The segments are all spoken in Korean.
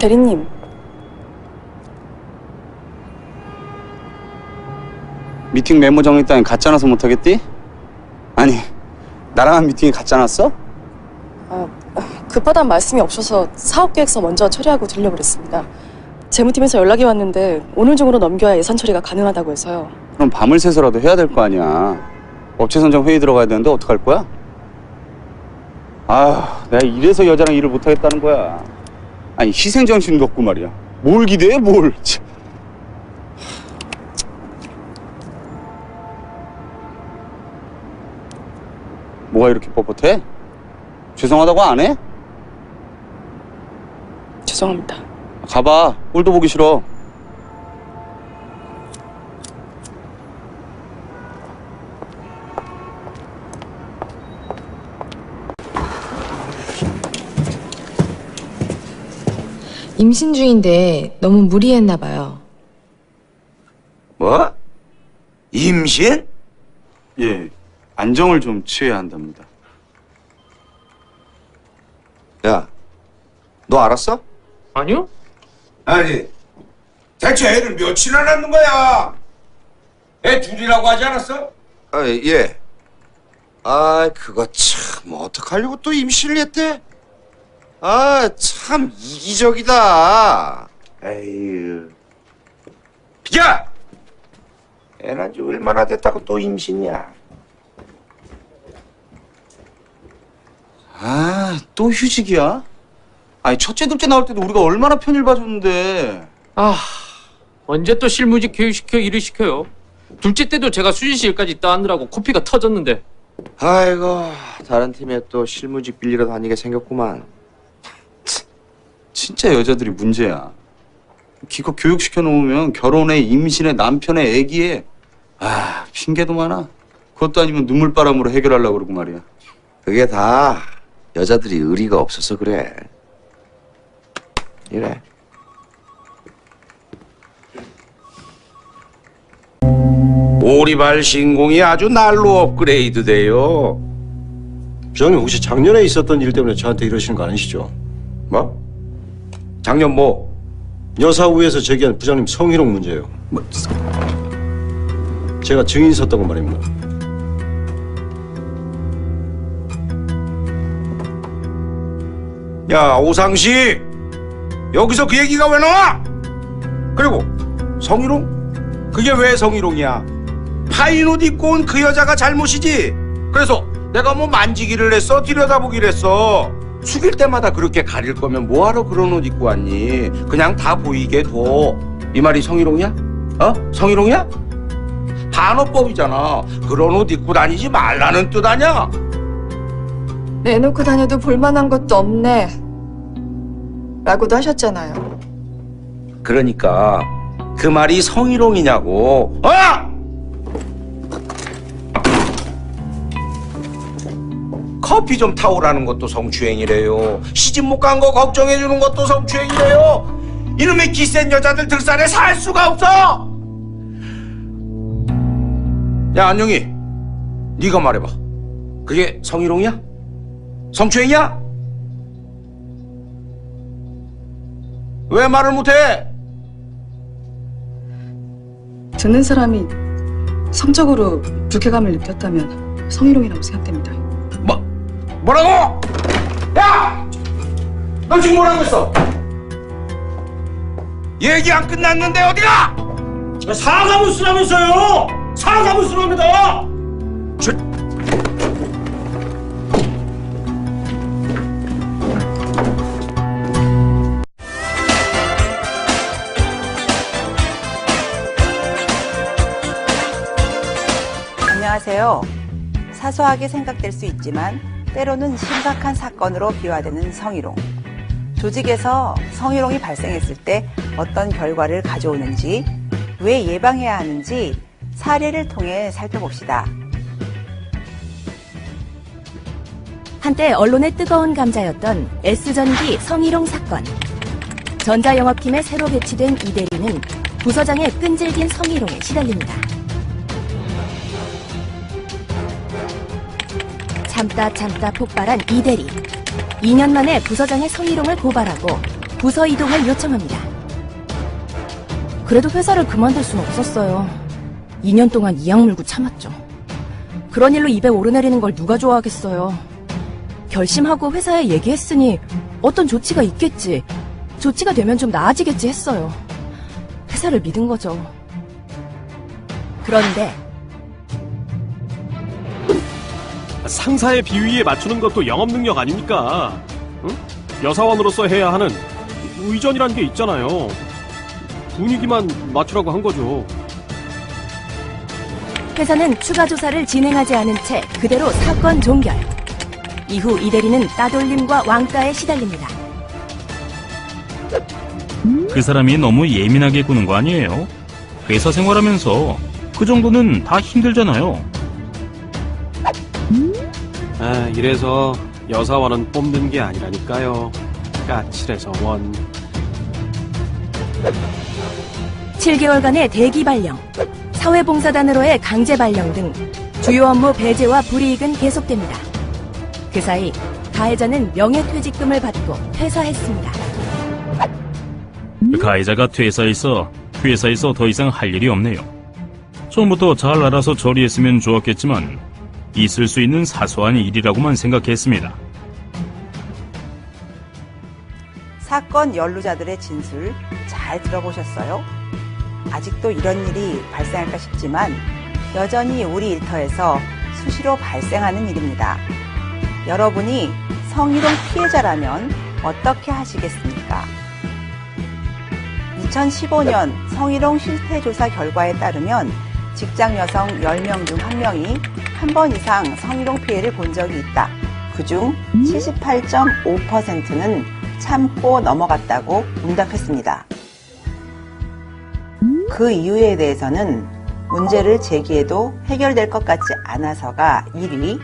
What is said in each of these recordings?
대리님. 미팅 메모 정리따윈 가짜나서 못하겠디? 아니, 나랑한 미팅이 가짜났어? 급하다는 말씀이 없어서 사업계획서 먼저 처리하고 드리려고 그랬습니다. 재무팀에서 연락이 왔는데 오늘 중으로 넘겨야 예산 처리가 가능하다고 해서요. 그럼 밤을 새서라도 해야 될 거 아니야. 업체 선정 회의 들어가야 되는데 어떡할 거야? 아, 내가 이래서 여자랑 일을 못하겠다는 거야. 아니, 희생정신도 없고 말이야. 뭘 기대해, 뭘. 참. 뭐가 이렇게 뻣뻣해? 죄송하다고 안 해? 죄송합니다. 가봐. 꼴도 보기 싫어. 임신 중인데 너무 무리했나 봐요. 뭐? 임신? 예, 안정을 좀 취해야 한답니다. 야, 너 알았어? 아니요? 아니, 대체 애를 며칠이나 낳는 거야? 애 둘이라고 하지 않았어? 아, 예. 아, 그거 참 어떡하려고 또 임신을 했대? 아, 참 이기적이다. 에휴. 비야! 애 낳은 지 얼마나 됐다고 또 임신이야? 아, 또 휴직이야? 아니, 첫째, 둘째 나올 때도 우리가 얼마나 편일 봐줬는데. 아, 언제 또 실무직 교육시켜 일을 시켜요? 둘째 때도 제가 수시실까지 따느라고 코피가 터졌는데. 아이고, 다른 팀에 또 실무직 빌리러 다니게 생겼구만. 진짜 여자들이 문제야. 기껏 교육시켜 놓으면 결혼에, 임신에, 남편에, 애기에. 아, 핑계도 많아. 그것도 아니면 눈물바람으로 해결하려고 그러고 말이야. 그게 다 여자들이 의리가 없어서 그래. 이래. 오리발 신공이 아주 날로 업그레이드 돼요. 부장님 혹시 작년에 있었던 일 때문에 저한테 이러시는 거 아니시죠? 뭐? 작년 뭐? 여사부에서 제기한 부장님 성희롱 문제예요. 뭐, 제가 증인 섰다고 말입니다. 야, 오상식! 여기서 그 얘기가 왜 나와? 그리고 성희롱? 그게 왜 성희롱이야? 파인 옷 입고 온 그 여자가 잘못이지. 그래서 내가 뭐 만지기를 했어? 들여다보기를 했어? 숙일 때마다 그렇게 가릴 거면 뭐하러 그런 옷 입고 왔니? 그냥 다 보이게 둬. 이 말이 성희롱이야? 어? 성희롱이야? 반어법이잖아. 그런 옷 입고 다니지 말라는 뜻 아냐? 내놓고 다녀도 볼만한 것도 없네 라고도 하셨잖아요. 그러니까 그 말이 성희롱이냐고. 어? 커피 좀 타오라는 것도 성추행이래요. 시집 못 간 거 걱정해주는 것도 성추행이래요. 이놈의 기센 여자들 들산에 살 수가 없어. 야, 안녕이, 네가 말해봐. 그게 성희롱이야? 성추행이야? 왜 말을 못해? 듣는 사람이 성적으로 불쾌감을 느꼈다면 성희롱이라고 생각됩니다. 뭐라고? 야! 너 지금 뭐라고 했어? 얘기 안 끝났는데 어디가? 사과문수라면서요! 사과문수랍니다! 안녕하세요. 사소하게 생각될 수 있지만 때로는 심각한 사건으로 비화되는 성희롱. 조직에서 성희롱이 발생했을 때 어떤 결과를 가져오는지, 왜 예방해야 하는지 사례를 통해 살펴봅시다. 한때 언론의 뜨거운 감자였던 S전기 성희롱 사건. 전자영업팀에 새로 배치된 이 대리는 부서장의 끈질긴 성희롱에 시달립니다. 참다 참다 폭발한 이 대리. 2년 만에 부서장의 성희롱을 고발하고 부서 이동을 요청합니다. 그래도 회사를 그만둘 순 없었어요. 2년 동안 이악 물고 참았죠. 그런 일로 입에 오르내리는 걸 누가 좋아하겠어요. 결심하고 회사에 얘기했으니 어떤 조치가 있겠지, 조치가 되면 좀 나아지겠지 했어요. 회사를 믿은 거죠. 그런데 상사의 비위에 맞추는 것도 영업 능력 아닙니까? 응? 여사원으로서 해야 하는 의전이라는 게 있잖아요. 분위기만 맞추라고 한 거죠. 회사는 추가 조사를 진행하지 않은 채 그대로 사건 종결. 이후 이 대리는 따돌림과 왕따에 시달립니다. 그 사람이 너무 예민하게 구는 거 아니에요? 회사 생활하면서 그 정도는 다 힘들잖아요. 이래서 여사원은 뽑는 게 아니라니까요. 까칠해서 원. 7개월간의 대기 발령, 사회봉사단으로의 강제 발령 등 주요 업무 배제와 불이익은 계속됩니다. 그 사이 가해자는 명예퇴직금을 받고 퇴사했습니다. 가해자가 퇴사해서 더 이상 할 일이 없네요. 처음부터 잘 알아서 처리했으면 좋았겠지만 있을 수 있는 사소한 일이라고만 생각했습니다. 사건 연루자들의 진술 잘 들어보셨어요? 아직도 이런 일이 발생할까 싶지만 여전히 우리 일터에서 수시로 발생하는 일입니다. 여러분이 성희롱 피해자라면 어떻게 하시겠습니까? 2015년 성희롱 실태조사 결과에 따르면 직장 여성 10명 중 1명이 한 번 이상 성희롱 피해를 본 적이 있다. 그중 78.5%는 참고 넘어갔다고 응답했습니다. 그 이유에 대해서는 문제를 제기해도 해결될 것 같지 않아서가 1위,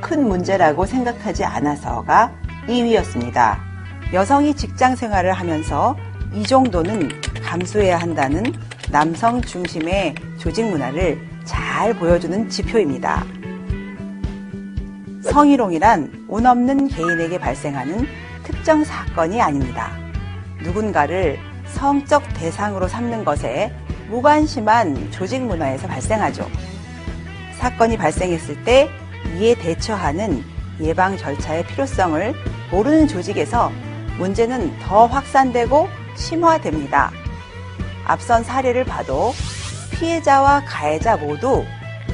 큰 문제라고 생각하지 않아서가 2위였습니다. 여성이 직장 생활을 하면서 이 정도는 감수해야 한다는 남성 중심의 조직 문화를 잘 보여주는 지표입니다. 성희롱이란 운 없는 개인에게 발생하는 특정 사건이 아닙니다. 누군가를 성적 대상으로 삼는 것에 무관심한 조직 문화에서 발생하죠. 사건이 발생했을 때 이에 대처하는 예방 절차의 필요성을 모르는 조직에서 문제는 더 확산되고 심화됩니다. 앞선 사례를 봐도 피해자와 가해자 모두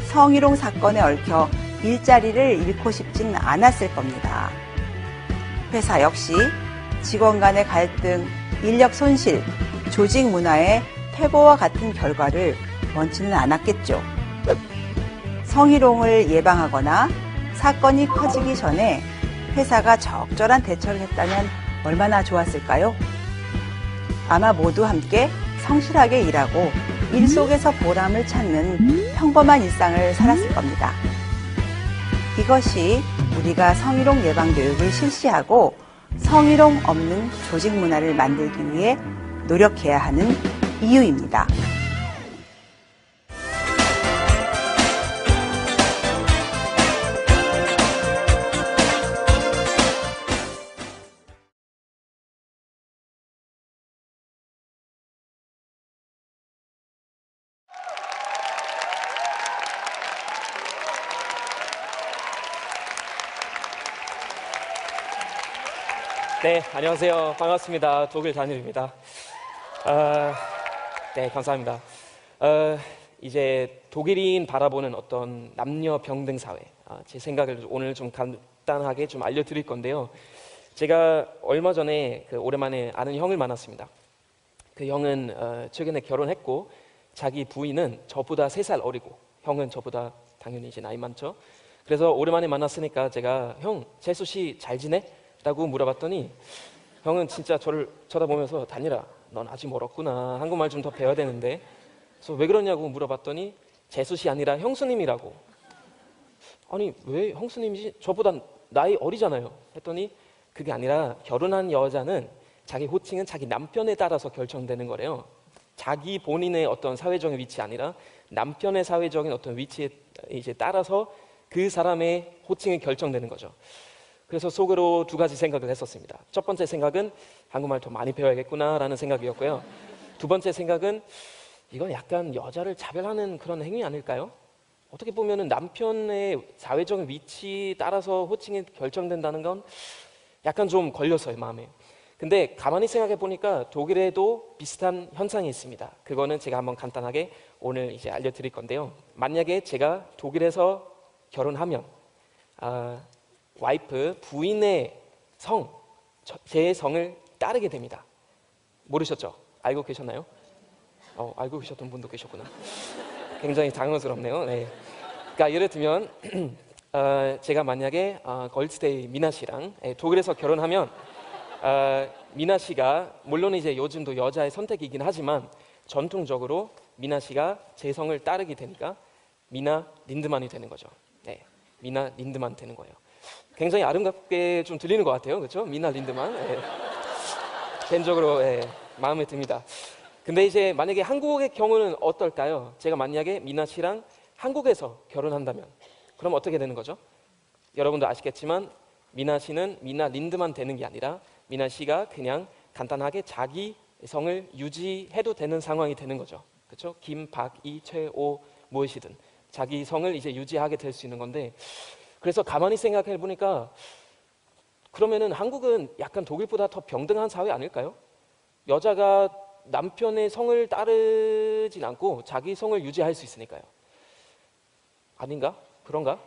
성희롱 사건에 얽혀 일자리를 잃고 싶진 않았을 겁니다. 회사 역시 직원 간의 갈등, 인력 손실, 조직 문화의 퇴보와 같은 결과를 원치는 않았겠죠. 성희롱을 예방하거나 사건이 커지기 전에 회사가 적절한 대처를 했다면 얼마나 좋았을까요? 아마 모두 함께 성실하게 일하고 일 속에서 보람을 찾는 평범한 일상을 살았을 겁니다. 이것이 우리가 성희롱 예방 교육을 실시하고 성희롱 없는 조직 문화를 만들기 위해 노력해야 하는 이유입니다. 네, 안녕하세요. 반갑습니다. 독일 단일입니다. 네, 감사합니다. 이제 독일인 바라보는 어떤 남녀 평등 사회, 제 생각을 오늘 좀 간단하게 좀 알려드릴 건데요. 제가 얼마 전에 오랜만에 아는 형을 만났습니다. 그 형은 최근에 결혼했고 자기 부인은 저보다 3살 어리고 형은 저보다 당연히 이제 나이 많죠. 그래서 오랜만에 만났으니까 제가 형, 재수 씨 잘 지내? 라고 물어봤더니 형은 진짜 저를 쳐다보면서 단일아, 넌 아직 멀었구나. 한국말 좀 더 배워야 되는데. 그래서 왜 그러냐고 물어봤더니 재수씨 아니라 형수님이라고. 아니 왜 형수님이지? 저보다 나이 어리잖아요. 했더니 그게 아니라 결혼한 여자는 자기 호칭은 자기 남편에 따라서 결정되는 거래요. 자기 본인의 어떤 사회적인 위치 아니라 남편의 사회적인 어떤 위치에 이제 따라서 그 사람의 호칭이 결정되는 거죠. 그래서 속으로 두 가지 생각을 했었습니다. 첫 번째 생각은 한국말 더 많이 배워야겠구나라는 생각이었고요. 두 번째 생각은 이건 약간 여자를 차별하는 그런 행위 아닐까요? 어떻게 보면은 남편의 사회적인 위치 따라서 호칭이 결정된다는 건 약간 좀 걸렸어요, 마음에. 근데 가만히 생각해 보니까 독일에도 비슷한 현상이 있습니다. 그거는 제가 한번 간단하게 오늘 이제 알려드릴 건데요. 만약에 제가 독일에서 결혼하면 와이프, 부인의 제 성을 따르게 됩니다. 모르셨죠? 알고 계셨나요? 알고 계셨던 분도 계셨구나. 굉장히 당황스럽네요. 네. 그러니까 예를 들면 제가 만약에 걸스데이 미나 씨랑 독일에서 결혼하면 미나 씨가 물론 이제 요즘도 여자의 선택이긴 하지만 전통적으로 미나 씨가 제 성을 따르게 되니까 미나 린드만이 되는 거죠. 네, 미나 린드만 되는 거예요. 굉장히 아름답게 좀 들리는 것 같아요, 그렇죠? 미나 린드만. 네. 개인적으로 마음에 듭니다. 근데 이제 만약에 한국의 경우는 어떨까요? 제가 만약에 미나 씨랑 한국에서 결혼한다면 그럼 어떻게 되는 거죠? 여러분도 아시겠지만 미나 씨는 미나 린드만 되는 게 아니라 미나 씨가 그냥 간단하게 자기 성을 유지해도 되는 상황이 되는 거죠. 그렇죠? 김, 박, 이, 최, 오 무엇이든 자기 성을 이제 유지하게 될 수 있는 건데 그래서 가만히 생각해 보니까 그러면은 한국은 약간 독일보다 더 병등한 사회 아닐까요? 여자가 남편의 성을 따르진 않고 자기 성을 유지할 수 있으니까요. 아닌가? 그런가?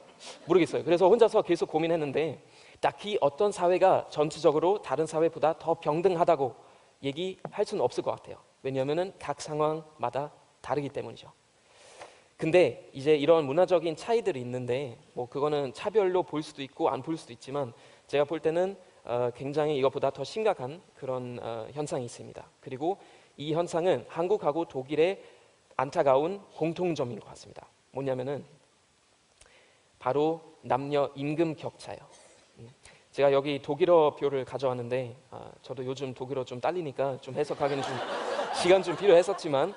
모르겠어요. 그래서 혼자서 계속 고민했는데 딱히 어떤 사회가 전체적으로 다른 사회보다 더 병등하다고 얘기할 수는 없을 것 같아요. 왜냐하면 각 상황마다 다르기 때문이죠. 근데 이제 이런 문화적인 차이들이 있는데 뭐 그거는 차별로 볼 수도 있고 안 볼 수도 있지만 제가 볼 때는 굉장히 이것보다 더 심각한 그런 현상이 있습니다. 그리고 이 현상은 한국하고 독일의 안타까운 공통점인 것 같습니다. 뭐냐면은 바로 남녀 임금 격차예요. 제가 여기 독일어 표를 가져왔는데 저도 요즘 독일어 좀 딸리니까 좀 해석하기는 좀 시간 좀 필요했었지만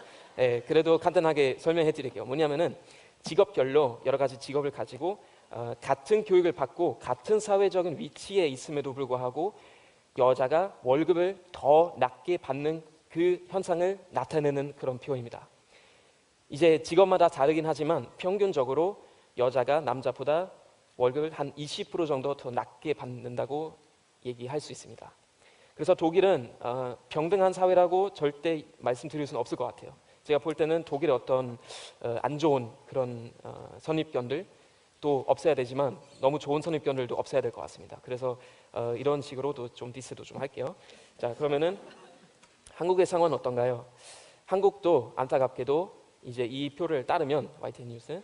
그래도 간단하게 설명해 드릴게요. 뭐냐면은 직업별로 여러 가지 직업을 가지고 같은 교육을 받고 같은 사회적인 위치에 있음에도 불구하고 여자가 월급을 더 낮게 받는 그 현상을 나타내는 그런 표입니다. 이제 직업마다 다르긴 하지만 평균적으로 여자가 남자보다 월급을 한 20% 정도 더 낮게 받는다고 얘기할 수 있습니다. 그래서 독일은 병등한 사회라고 절대 말씀드릴 수는 없을 것 같아요. 제가 볼 때는 독일의 어떤 안 좋은 그런 선입견들도 없애야 되지만 너무 좋은 선입견들도 없애야 될 것 같습니다. 그래서 이런 식으로도 좀 디스도 좀 할게요. 자, 그러면은 한국의 상황은 어떤가요? 한국도 안타깝게도 이제 이 표를 따르면 YTN 뉴스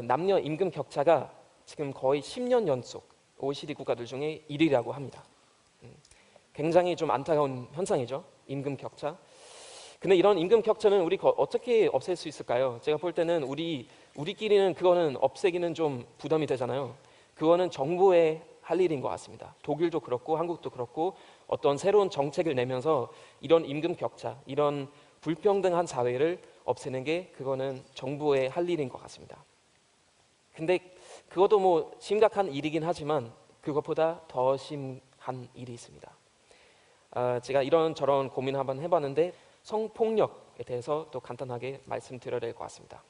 남녀 임금 격차가 지금 거의 10년 연속 OECD 국가들 중에 1위라고 합니다. 굉장히 좀 안타까운 현상이죠. 임금 격차. 근데 이런 임금 격차는 우리 어떻게 없앨 수 있을까요? 제가 볼 때는 우리끼리는 그거는 없애기는 좀 부담이 되잖아요. 그거는 정부의 할 일인 것 같습니다. 독일도 그렇고 한국도 그렇고 어떤 새로운 정책을 내면서 이런 임금 격차, 이런 불평등한 사회를 없애는 게 그거는 정부의 할 일인 것 같습니다. 근데 그것도 뭐 심각한 일이긴 하지만 그것보다 더 심한 일이 있습니다. 제가 이런저런 고민 한번 해봤는데 성폭력에 대해서 또 간단하게 말씀드려야 될 것 같습니다.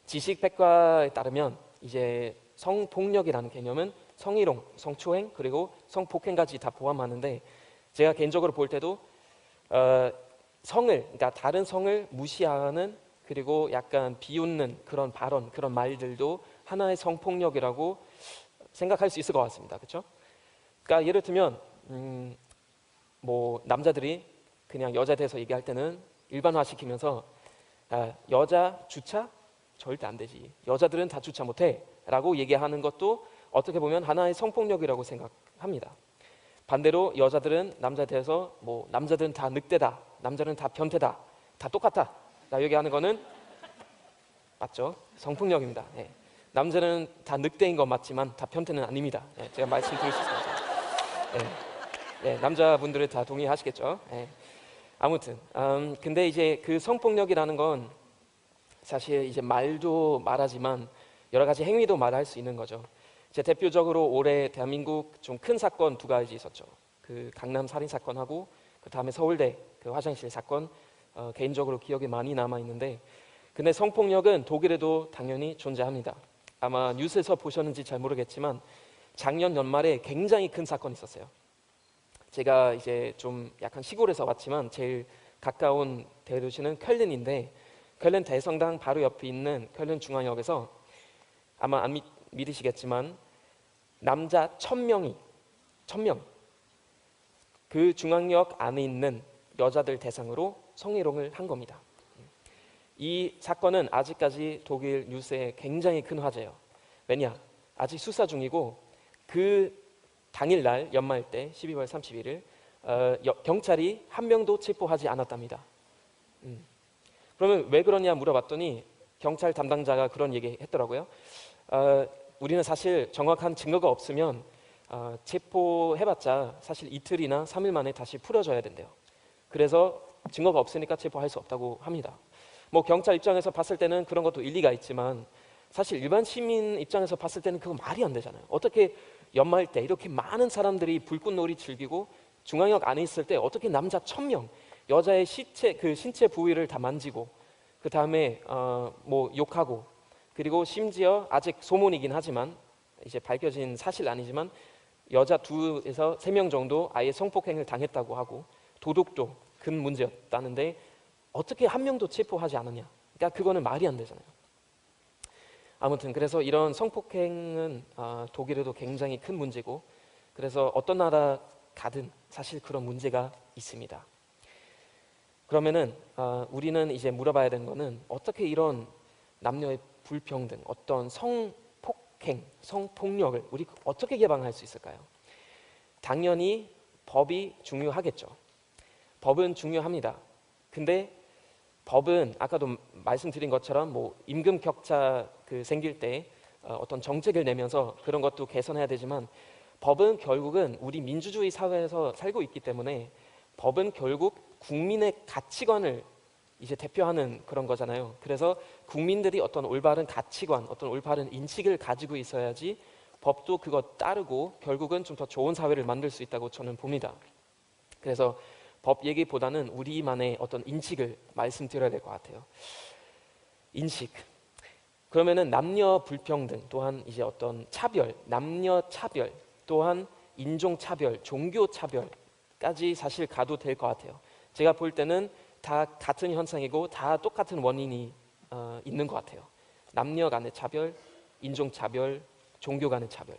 지식백과에 따르면 이제 성폭력이라는 개념은 성희롱, 성추행 그리고 성폭행까지 다 포함하는데 제가 개인적으로 볼 때도 그러니까 다른 성을 무시하는 그리고 약간 비웃는 그런 발언, 그런 말들도 하나의 성폭력이라고 생각할 수 있을 것 같습니다. 그렇죠? 그러니까 예를 들면 뭐 남자들이 그냥 여자에 대해서 얘기할 때는 일반화시키면서 여자 주차? 절대 안 되지. 여자들은 다 주차 못해 라고 얘기하는 것도 어떻게 보면 하나의 성폭력이라고 생각합니다. 반대로 여자들은 남자에 대해서 뭐 남자들은 다 늑대다, 남자는 다 변태다, 다 똑같다 라 얘기하는 거는 맞죠? 성폭력입니다. 네. 남자는 다 늑대인 건 맞지만 다 변태는 아닙니다. 네, 제가 말씀드릴 수 있습니다. 네, 남자분들은 다 동의하시겠죠? 네. 아무튼 근데 이제 그 성폭력이라는 건 사실 이제 말도 말하지만 여러 가지 행위도 말할 수 있는 거죠. 제 대표적으로 올해 대한민국 좀 큰 사건 두 가지 있었죠. 그 강남 살인 사건하고 그 다음에 서울대 그 화장실 사건, 개인적으로 기억에 많이 남아 있는데, 근데 성폭력은 독일에도 당연히 존재합니다. 아마 뉴스에서 보셨는지 잘 모르겠지만 작년 연말에 굉장히 큰 사건이 있었어요. 제가 이제 좀 약간 시골에서 왔지만 제일 가까운 대도시는 쾰른인데, 쾰른 대성당 바로 옆에 있는 쾰른 중앙역에서 아마 안 믿으시겠지만 남자 1000명 그 중앙역 안에 있는 여자들 대상으로 성희롱을 한 겁니다. 이 사건은 아직까지 독일 뉴스에 굉장히 큰 화제예요. 왜냐? 아직 수사 중이고 그 당일날 연말 때 12월 31일 경찰이 한 명도 체포하지 않았답니다. 그러면 왜 그러냐 물어봤더니 경찰 담당자가 그런 얘기 했더라고요. 우리는 사실 정확한 증거가 없으면 체포해봤자 사실 이틀이나 3일 만에 다시 풀어져야 된대요. 그래서 증거가 없으니까 체포할 수 없다고 합니다. 뭐 경찰 입장에서 봤을 때는 그런 것도 일리가 있지만 사실 일반 시민 입장에서 봤을 때는 그거 말이 안 되잖아요. 어떻게 연말 때 이렇게 많은 사람들이 불꽃놀이 즐기고 중앙역 안에 있을 때 어떻게 남자 1000명 여자의 신체 부위를 다 만지고 그 다음에 뭐 욕하고, 그리고 심지어 아직 소문이긴 하지만 이제 밝혀진 사실 아니지만 여자 2에서 3명 정도 아예 성폭행을 당했다고 하고 도둑도 큰 문제였다는데 어떻게 한 명도 체포하지 않았냐? 그러니까 그거는 말이 안 되잖아요. 아무튼 그래서 이런 성폭행은 독일에도 굉장히 큰 문제고, 그래서 어떤 나라 가든 사실 그런 문제가 있습니다. 그러면은 우리는 이제 물어봐야 되는 거는 어떻게 이런 남녀의 불평등, 어떤 성폭행, 성폭력을 우리 어떻게 예방할 수 있을까요? 당연히 법이 중요하겠죠. 법은 중요합니다. 근데 법은 아까도 말씀드린 것처럼 뭐 임금 격차 생길 때 어떤 정책을 내면서 그런 것도 개선해야 되지만, 법은 결국은 우리 민주주의 사회에서 살고 있기 때문에 법은 결국 국민의 가치관을 이제 대표하는 그런 거잖아요. 그래서 국민들이 어떤 올바른 가치관, 어떤 올바른 인식을 가지고 있어야지 법도 그것 따르고 결국은 좀 더 좋은 사회를 만들 수 있다고 저는 봅니다. 그래서 법 얘기보다는 우리만의 어떤 인식을 말씀드려야 될 것 같아요. 인식. 그러면은 남녀 불평등 또한 이제 어떤 차별, 남녀 차별 또한 인종 차별, 종교 차별까지 사실 가도 될 것 같아요. 제가 볼 때는 다 같은 현상이고 다 똑같은 원인이 있는 것 같아요. 남녀 간의 차별, 인종 차별, 종교 간의 차별.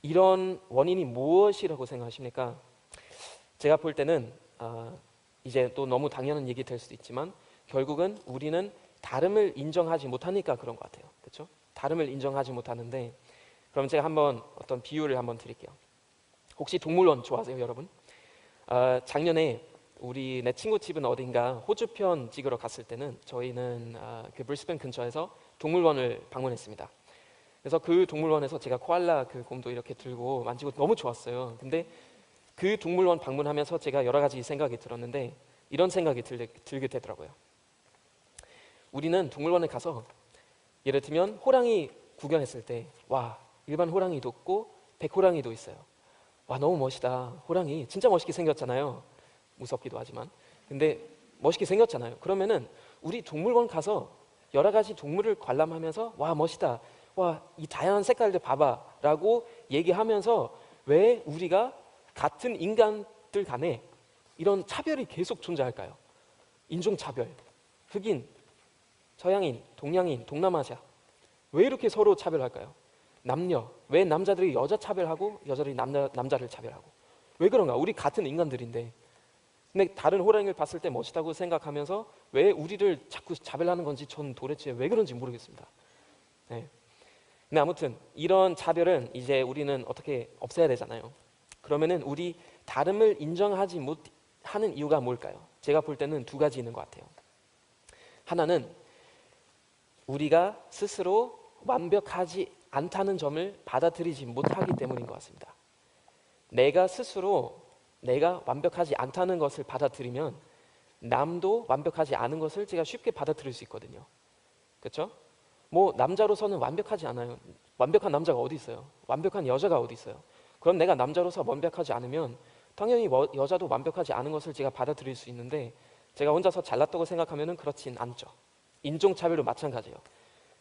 이런 원인이 무엇이라고 생각하십니까? 제가 볼 때는 이제 또 너무 당연한 얘기 될 수도 있지만 결국은 우리는 다름을 인정하지 못하니까 그런 것 같아요. 그렇죠? 다름을 인정하지 못하는데, 그럼 제가 한번 어떤 비유를 한번 드릴게요. 혹시 동물원 좋아하세요, 여러분? 작년에 내 친구 집은 어딘가 호주편 찍으러 갔을 때는 저희는 그 브리스벤 근처에서 동물원을 방문했습니다. 그래서 그 동물원에서 제가 코알라 그 곰도 이렇게 들고 만지고 너무 좋았어요. 근데 그 동물원 방문하면서 제가 여러 가지 생각이 들었는데 이런 생각이 들게 되더라고요. 우리는 동물원에 가서 예를 들면 호랑이 구경했을 때 와, 일반 호랑이도 있고 백호랑이도 있어요. 와, 너무 멋있다. 호랑이 진짜 멋있게 생겼잖아요. 무섭기도 하지만. 근데 멋있게 생겼잖아요. 그러면은 우리 동물원 가서 여러 가지 동물을 관람하면서 와, 멋있다. 와, 이 다양한 색깔들 봐봐 라고 얘기하면서 왜 우리가 같은 인간들 간에 이런 차별이 계속 존재할까요? 인종차별, 흑인, 서양인, 동양인, 동남아시아. 왜 이렇게 서로 차별할까요? 남녀, 왜 남자들이 여자 차별하고 여자들이 남자를 차별하고? 왜 그런가? 우리 같은 인간들인데. 근데 다른 호랑이를 봤을 때 멋있다고 생각하면서 왜 우리를 자꾸 차별하는 건지 전 도대체 왜 그런지 모르겠습니다. 네. 근데 아무튼 이런 차별은 이제 우리는 어떻게 없애야 되잖아요. 그러면은 우리 다름을 인정하지 못하는 이유가 뭘까요? 제가 볼 때는 두 가지 있는 것 같아요. 하나는 우리가 스스로 완벽하지 않다는 점을 받아들이지 못하기 때문인 것 같습니다. 내가 스스로 내가 완벽하지 않다는 것을 받아들이면 남도 완벽하지 않은 것을 제가 쉽게 받아들일 수 있거든요. 그렇죠? 뭐 남자로서는 완벽하지 않아요. 완벽한 남자가 어디 있어요? 완벽한 여자가 어디 있어요? 그럼 내가 남자로서 완벽하지 않으면 당연히 여자도 완벽하지 않은 것을 제가 받아들일 수 있는데 제가 혼자서 잘났다고 생각하면 그렇진 않죠. 인종차별도 마찬가지예요.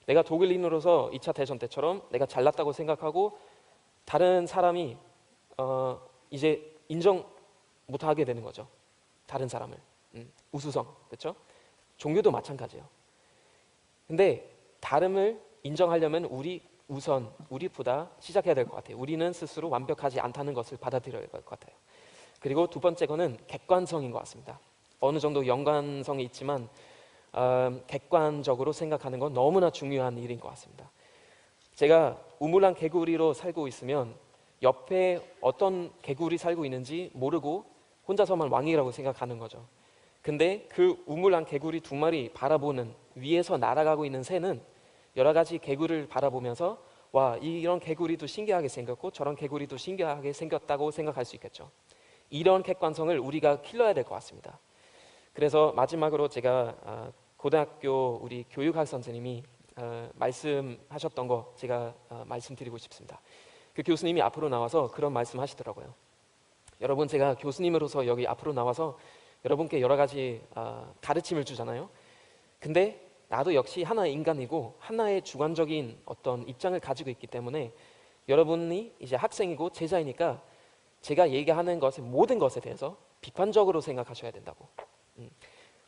내가 독일인으로서 2차 대전 때처럼 내가 잘났다고 생각하고 다른 사람이 이제 인정 못하게 되는 거죠. 다른 사람을. 우수성, 그렇죠? 종교도 마찬가지예요. 근데 다름을 인정하려면 우리보다 시작해야 될 것 같아요. 우리는 스스로 완벽하지 않다는 것을 받아들여야 될 것 같아요. 그리고 두 번째 거는 객관성인 것 같습니다. 어느 정도 연관성이 있지만 객관적으로 생각하는 건 너무나 중요한 일인 것 같습니다. 제가 우물안 개구리로 살고 있으면 옆에 어떤 개구리 살고 있는지 모르고 혼자서만 왕이라고 생각하는 거죠. 근데 그 우물안 개구리 두 마리 바라보는 위에서 날아가고 있는 새는 여러 가지 개구리를 바라보면서 와, 이런 개구리도 신기하게 생겼고 저런 개구리도 신기하게 생겼다고 생각할 수 있겠죠. 이런 객관성을 우리가 길러야 될 것 같습니다. 그래서 마지막으로 제가 고등학교 우리 교육학 선생님이 말씀하셨던 거 제가 말씀드리고 싶습니다. 그 교수님이 앞으로 나와서 그런 말씀 하시더라고요. 여러분, 제가 교수님으로서 여기 앞으로 나와서 여러분께 여러 가지 가르침을 주잖아요. 근데 나도 역시 하나의 인간이고 하나의 주관적인 어떤 입장을 가지고 있기 때문에 여러분이 이제 학생이고 제자이니까 제가 얘기하는 것의 모든 것에 대해서 비판적으로 생각하셔야 된다고.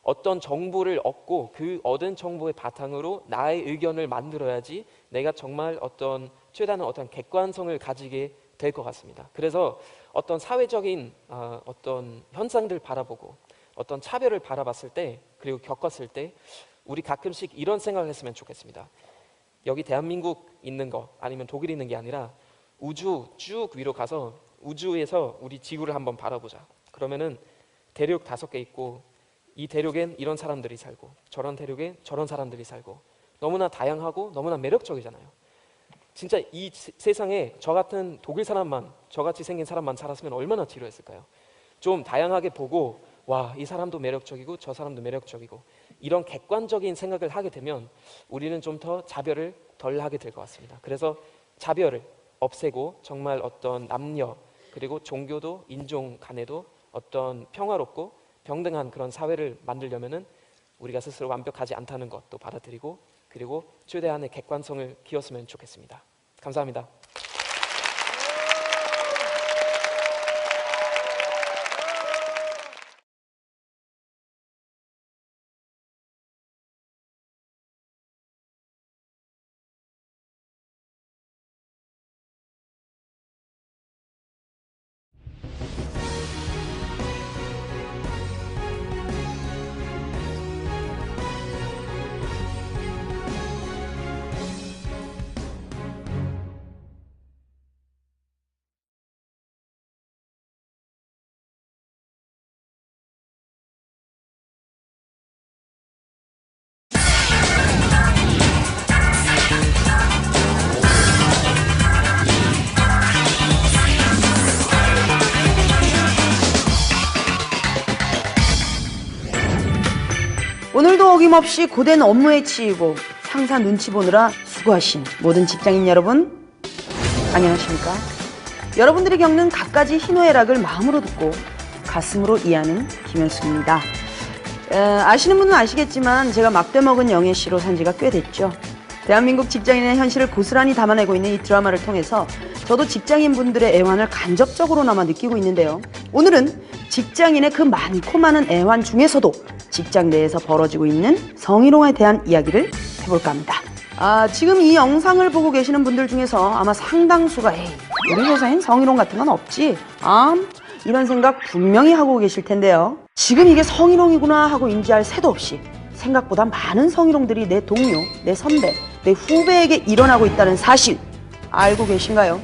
어떤 정보를 얻고 그 얻은 정보의 바탕으로 나의 의견을 만들어야지 내가 정말 최대한 어떤 객관성을 가지게 될 것 같습니다. 그래서 어떤 사회적인 어떤 현상들 바라보고 어떤 차별을 바라봤을 때 그리고 겪었을 때 우리 가끔씩 이런 생각을 했으면 좋겠습니다. 여기 대한민국 있는 거 아니면 독일 있는 게 아니라 우주 쭉 위로 가서 우주에서 우리 지구를 한번 바라보자. 그러면은 대륙 5개 있고 이 대륙엔 이런 사람들이 살고 저런 대륙엔 저런 사람들이 살고 너무나 다양하고 너무나 매력적이잖아요. 진짜 이 세상에 저 같은 독일 사람만, 저같이 생긴 사람만 살았으면 얼마나 지루했을까요? 좀 다양하게 보고 와, 이 사람도 매력적이고 저 사람도 매력적이고 이런 객관적인 생각을 하게 되면 우리는 좀 더 차별을 덜 하게 될 것 같습니다. 그래서 차별을 없애고 정말 어떤 남녀 그리고 종교도 인종 간에도 어떤 평화롭고 병등한 그런 사회를 만들려면은 우리가 스스로 완벽하지 않다는 것도 받아들이고 그리고 최대한의 객관성을 기었으면 좋겠습니다. 감사합니다. 오늘도 어김없이 고된 업무에 치이고 상사 눈치 보느라 수고하신 모든 직장인 여러분, 안녕하십니까? 여러분들이 겪는 갖가지 희노애락을 마음으로 듣고 가슴으로 이해하는 김현숙입니다. 아시는 분은 아시겠지만 제가 막대 먹은 영애씨로 산 지가 꽤 됐죠. 대한민국 직장인의 현실을 고스란히 담아내고 있는 이 드라마를 통해서 저도 직장인분들의 애환을 간접적으로나마 느끼고 있는데요. 오늘은 직장인의 그 많고 많은 애환 중에서도 직장 내에서 벌어지고 있는 성희롱에 대한 이야기를 해볼까 합니다. 지금 이 영상을 보고 계시는 분들 중에서 아마 상당수가 에이, 우리 회사엔 성희롱 같은 건 없지? 이런 생각 분명히 하고 계실 텐데요. 지금 이게 성희롱이구나 하고 인지할 새도 없이 생각보다 많은 성희롱들이 내 동료, 내 선배, 내 후배에게 일어나고 있다는 사실 알고 계신가요?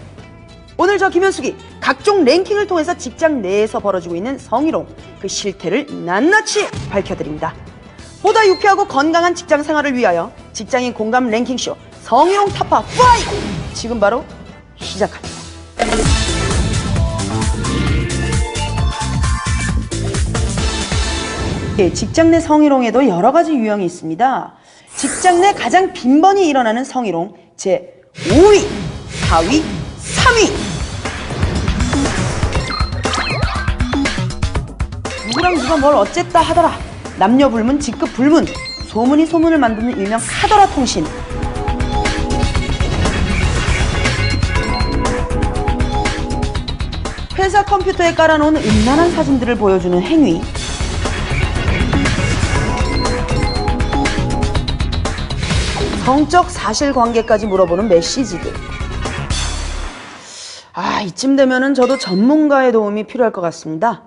오늘 저 김현숙이 각종 랭킹을 통해서 직장 내에서 벌어지고 있는 성희롱, 그 실태를 낱낱이 밝혀드립니다. 보다 유쾌하고 건강한 직장 생활을 위하여 직장인 공감 랭킹쇼 성희롱 타파 5! 지금 바로 시작합니다. 직장 내 성희롱에도 여러 가지 유형이 있습니다. 직장 내 가장 빈번히 일어나는 성희롱 제 5위, 4위, 3위. 누구랑 누가 뭘 어쨌다 하더라. 남녀 불문, 직급 불문. 소문이 소문을 만드는 일명 카더라 통신. 회사 컴퓨터에 깔아놓은 음란한 사진들을 보여주는 행위. 성적 사실관계까지 물어보는 메시지들. 이쯤 되면은 저도 전문가의 도움이 필요할 것 같습니다.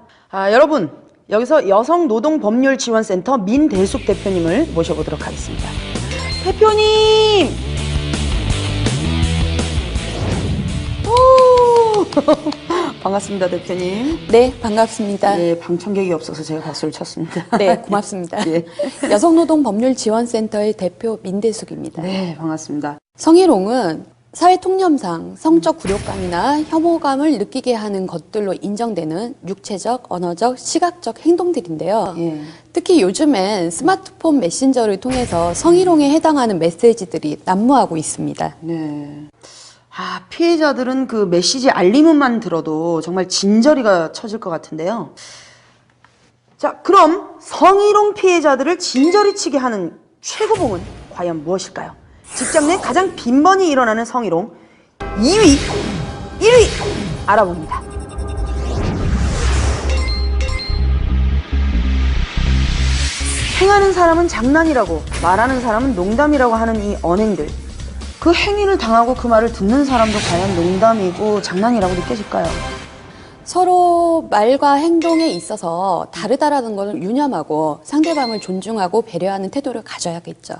여러분, 여기서 여성노동법률지원센터 민대숙 대표님을 모셔보도록 하겠습니다. 대표님! 반갑습니다, 대표님. 네, 반갑습니다. 네, 방청객이 없어서 제가 박수를 쳤습니다. 네, 고맙습니다. 예. 여성노동법률지원센터의 대표 민대숙입니다. 네, 반갑습니다. 성희롱은 사회통념상 성적 굴욕감이나 혐오감을 느끼게 하는 것들로 인정되는 육체적, 언어적, 시각적 행동들인데요. 예. 특히 요즘엔 스마트폰 메신저를 통해서 성희롱에 해당하는 메시지들이 난무하고 있습니다. 네. 피해자들은 그 메시지 알림음만 들어도 정말 진저리가 쳐질 것 같은데요. 자, 그럼 성희롱 피해자들을 진저리 치게 하는 최고봉은 과연 무엇일까요? 직장 내 가장 빈번히 일어나는 성희롱 2위, 1위 알아봅니다. 행하는 사람은 장난이라고, 말하는 사람은 농담이라고 하는 이 언행들. 그 행위를 당하고 그 말을 듣는 사람도 과연 농담이고 장난이라고 느껴질까요? 서로 말과 행동에 있어서 다르다라는 것을 유념하고 상대방을 존중하고 배려하는 태도를 가져야겠죠.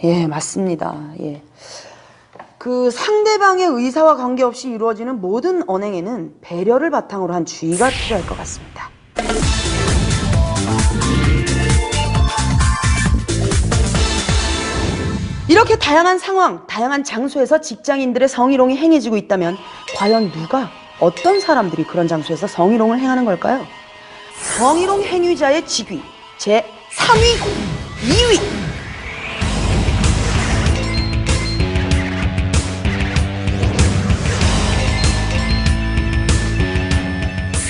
예, 맞습니다. 예. 그 상대방의 의사와 관계없이 이루어지는 모든 언행에는 배려를 바탕으로 한 주의가 필요할 것 같습니다. 이렇게 다양한 상황, 다양한 장소에서 직장인들의 성희롱이 행해지고 있다면 과연 누가, 어떤 사람들이 그런 장소에서 성희롱을 행하는 걸까요? 성희롱 행위자의 직위 제3위, 2위.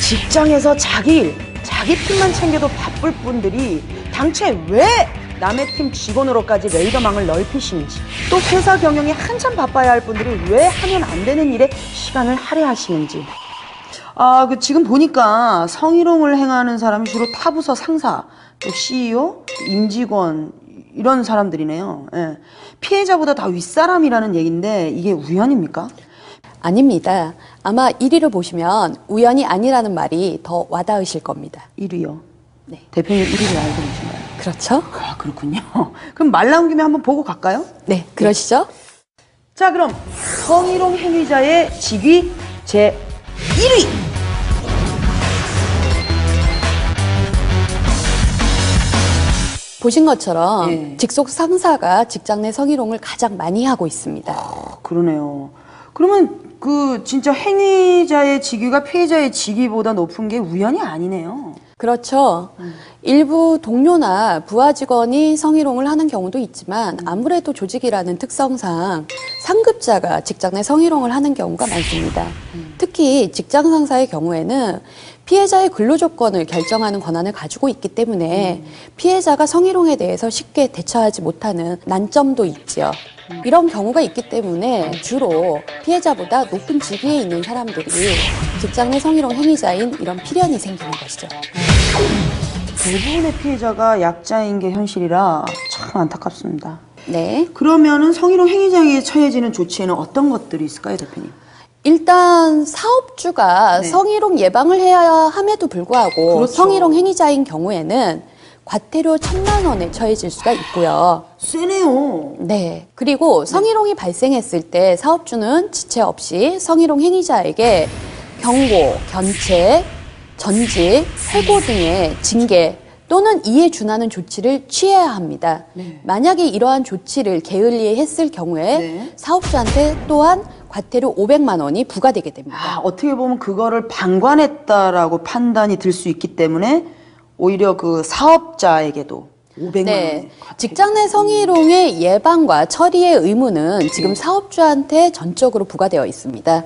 직장에서 자기 일, 자기 팀만 챙겨도 바쁠 분들이 당최 왜 남의 팀 직원으로까지 레이더망을 넓히시는지, 또 회사 경영에 한참 바빠야 할 분들이 왜 하면 안 되는 일에 시간을 할애하시는지. 지금 보니까 성희롱을 행하는 사람이 주로 타부서 상사, 또 CEO, 임직원 이런 사람들이네요. 예. 피해자보다 다 윗사람이라는 얘기인데 이게 우연입니까? 아닙니다. 아마 1위를 보시면 우연이 아니라는 말이 더 와닿으실 겁니다. 1위요? 네. 대표님 1위를 알고 계신가요? 그렇죠? 그렇군요. 그럼 말 나온 김에 한번 보고 갈까요? 네, 그러시죠? 자, 그럼 성희롱 행위자의 직위 제1위. 보신 것처럼 직속 상사가 직장 내 성희롱을 가장 많이 하고 있습니다. 그러네요. 그러면 그 진짜 행위자의 직위가 피해자의 직위보다 높은 게 우연이 아니네요. 그렇죠. 일부 동료나 부하 직원이 성희롱을 하는 경우도 있지만 아무래도 조직이라는 특성상 상급자가 직장 내 성희롱을 하는 경우가 많습니다. 특히 직장 상사의 경우에는 피해자의 근로조건을 결정하는 권한을 가지고 있기 때문에 피해자가 성희롱에 대해서 쉽게 대처하지 못하는 난점도 있지요. 이런 경우가 있기 때문에 주로 피해자보다 높은 직위에 있는 사람들이 직장 내 성희롱 행위자인 이런 필연이 생기는 것이죠. 대부분의 피해자가 약자인 게 현실이라 참 안타깝습니다. 네. 그러면은 성희롱 행위자에게 처해지는 조치에는 어떤 것들이 있을까요, 대표님? 일단 사업주가 성희롱 예방을 해야 함에도 불구하고 그렇죠. 성희롱 행위자인 경우에는 과태료 1,000만 원에 처해질 수가 있고요. 세네요. 네. 그리고 성희롱이 발생했을 때 사업주는 지체 없이 성희롱 행위자에게 경고, 견책, 전직, 해고 등의 징계 또는 이에 준하는 조치를 취해야 합니다. 만약에 이러한 조치를 게을리했을 경우에 사업주한테 또한 과태료 500만 원이 부과되게 됩니다. 어떻게 보면 그거를 방관했다라고 판단이 들 수 있기 때문에 오히려 그 사업자에게도 500만 네. 직장 내 성희롱의 예방과 처리의 의무는 지금 사업주한테 전적으로 부과되어 있습니다.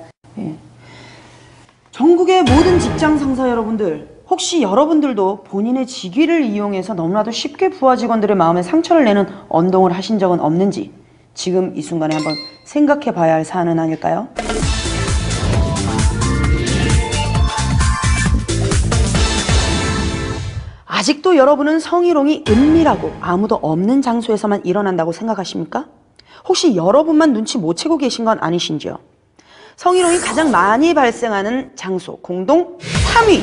전국의 모든 직장 상사 여러분들, 혹시 여러분들도 본인의 직위를 이용해서 너무나도 쉽게 부하 직원들의 마음에 상처를 내는 언동을 하신 적은 없는지 지금 이 순간에 한번 생각해 봐야 할 사안은 아닐까요? 아직도 여러분은 성희롱이 은밀하고 아무도 없는 장소에서만 일어난다고 생각하십니까? 혹시 여러분만 눈치 못 채고 계신 건 아니신지요? 성희롱이 가장 많이 발생하는 장소 공동 3위!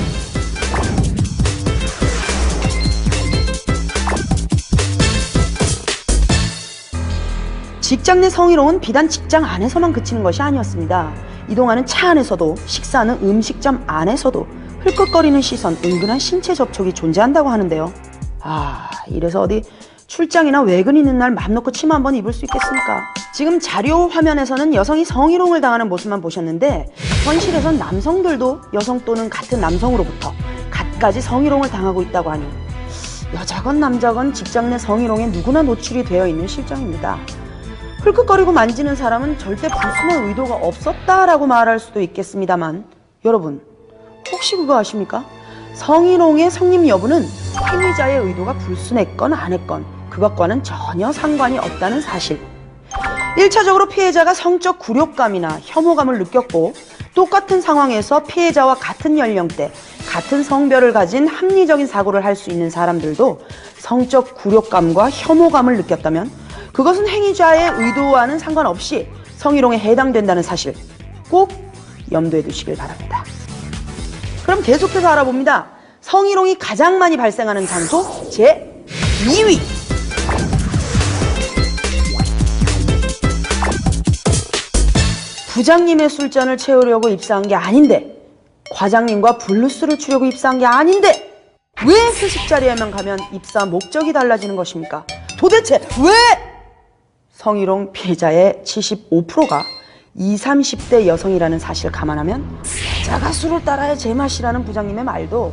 직장 내 성희롱은 비단 직장 안에서만 그치는 것이 아니었습니다. 이동하는 차 안에서도, 식사하는 음식점 안에서도 흘끗거리는 시선, 은근한 신체 접촉이 존재한다고 하는데요. 이래서 어디 출장이나 외근 있는 날 맘 놓고 치마 한번 입을 수 있겠습니까? 지금 자료 화면에서는 여성이 성희롱을 당하는 모습만 보셨는데 현실에선 남성들도 여성 또는 같은 남성으로부터 갖가지 성희롱을 당하고 있다고 하니 여자건 남자건 직장 내 성희롱에 누구나 노출이 되어 있는 실정입니다. 흘끗거리고 만지는 사람은 절대 불순한 의도가 없었다라고 말할 수도 있겠습니다만 여러분 혹시 그거 아십니까? 성희롱의 성립 여부는 행위자의 의도가 불순했건 안 했건 그것과는 전혀 상관이 없다는 사실. 1차적으로 피해자가 성적 굴욕감이나 혐오감을 느꼈고 똑같은 상황에서 피해자와 같은 연령대, 같은 성별을 가진 합리적인 사고를 할 수 있는 사람들도 성적 굴욕감과 혐오감을 느꼈다면 그것은 행위자의 의도와는 상관없이 성희롱에 해당된다는 사실 꼭 염두에 두시길 바랍니다. 그럼 계속해서 알아봅니다. 성희롱이 가장 많이 발생하는 장소 제2위. 부장님의 술잔을 채우려고 입사한 게 아닌데 과장님과 블루스를 추려고 입사한 게 아닌데 왜 회식 자리에만 가면 입사 목적이 달라지는 것입니까? 도대체 왜? 성희롱 피해자의 75%가 20, 30대 여성이라는 사실을 감안하면 여자가 술을 따라야 제맛이라는 부장님의 말도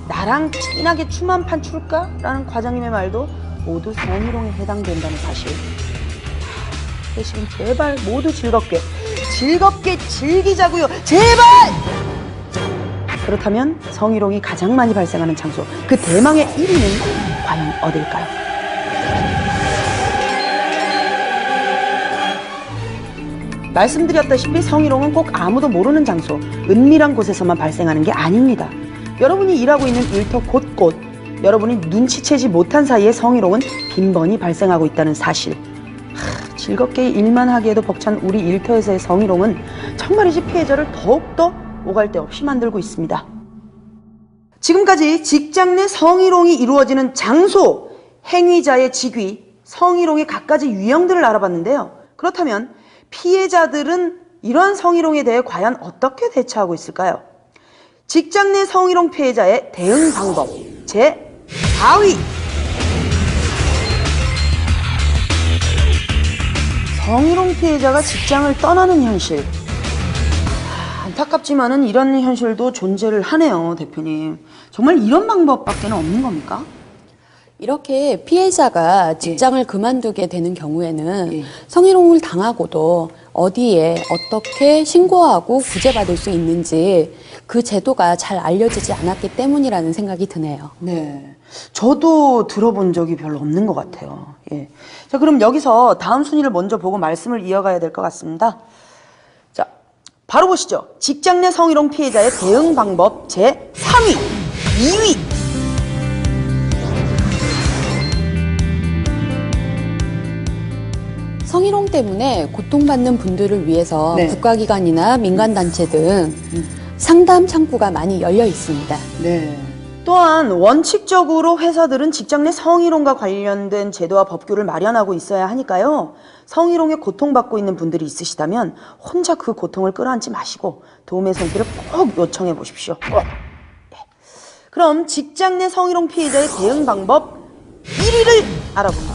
나랑 진하게 춤 한 판 출까? 라는 과장님의 말도 모두 성희롱에 해당된다는 사실. 회식은 제발 모두 즐겁게 즐기자고요. 제발! 그렇다면 성희롱이 가장 많이 발생하는 장소 그 대망의 1위는 과연 어딜까요? 말씀드렸다시피 성희롱은 꼭 아무도 모르는 장소, 은밀한 곳에서만 발생하는 게 아닙니다. 여러분이 일하고 있는 일터 곳곳, 여러분이 눈치채지 못한 사이에 성희롱은 빈번히 발생하고 있다는 사실. 즐겁게 일만 하기에도 벅찬 우리 일터에서의 성희롱은 정말이지 피해자를 더욱더 오갈 데 없이 만들고 있습니다. 지금까지 직장 내 성희롱이 이루어지는 장소, 행위자의 직위, 성희롱의 갖가지 유형들을 알아봤는데요. 그렇다면 피해자들은 이런 성희롱에 대해 과연 어떻게 대처하고 있을까요? 직장 내 성희롱 피해자의 대응 방법 제4위. 성희롱 피해자가 직장을 떠나는 현실. 안타깝지만은 이런 현실도 존재를 하네요, 대표님. 정말 이런 방법밖에 없는 겁니까? 이렇게 피해자가 직장을 그만두게 되는 경우에는 성희롱을 당하고도 어디에 어떻게 신고하고 구제받을 수 있는지 그 제도가 잘 알려지지 않았기 때문이라는 생각이 드네요. 네, 저도 들어본 적이 별로 없는 것 같아요. 예. 자, 그럼 여기서 다음 순위를 먼저 보고 말씀을 이어가야 될 것 같습니다. 자, 바로 보시죠. 직장 내 성희롱 피해자의 대응 방법 제3위, 2위. 성희롱 때문에 고통받는 분들을 위해서 국가기관이나 민간단체 등 상담 창구가 많이 열려 있습니다. 네. 또한 원칙적으로 회사들은 직장 내 성희롱과 관련된 제도와 법규를 마련하고 있어야 하니까요. 성희롱에 고통받고 있는 분들이 있으시다면 혼자 그 고통을 끌어안지 마시고 도움의 손길을 꼭 요청해 보십시오. 그럼 직장 내 성희롱 피해자의 대응 방법 1위를 알아봅니다.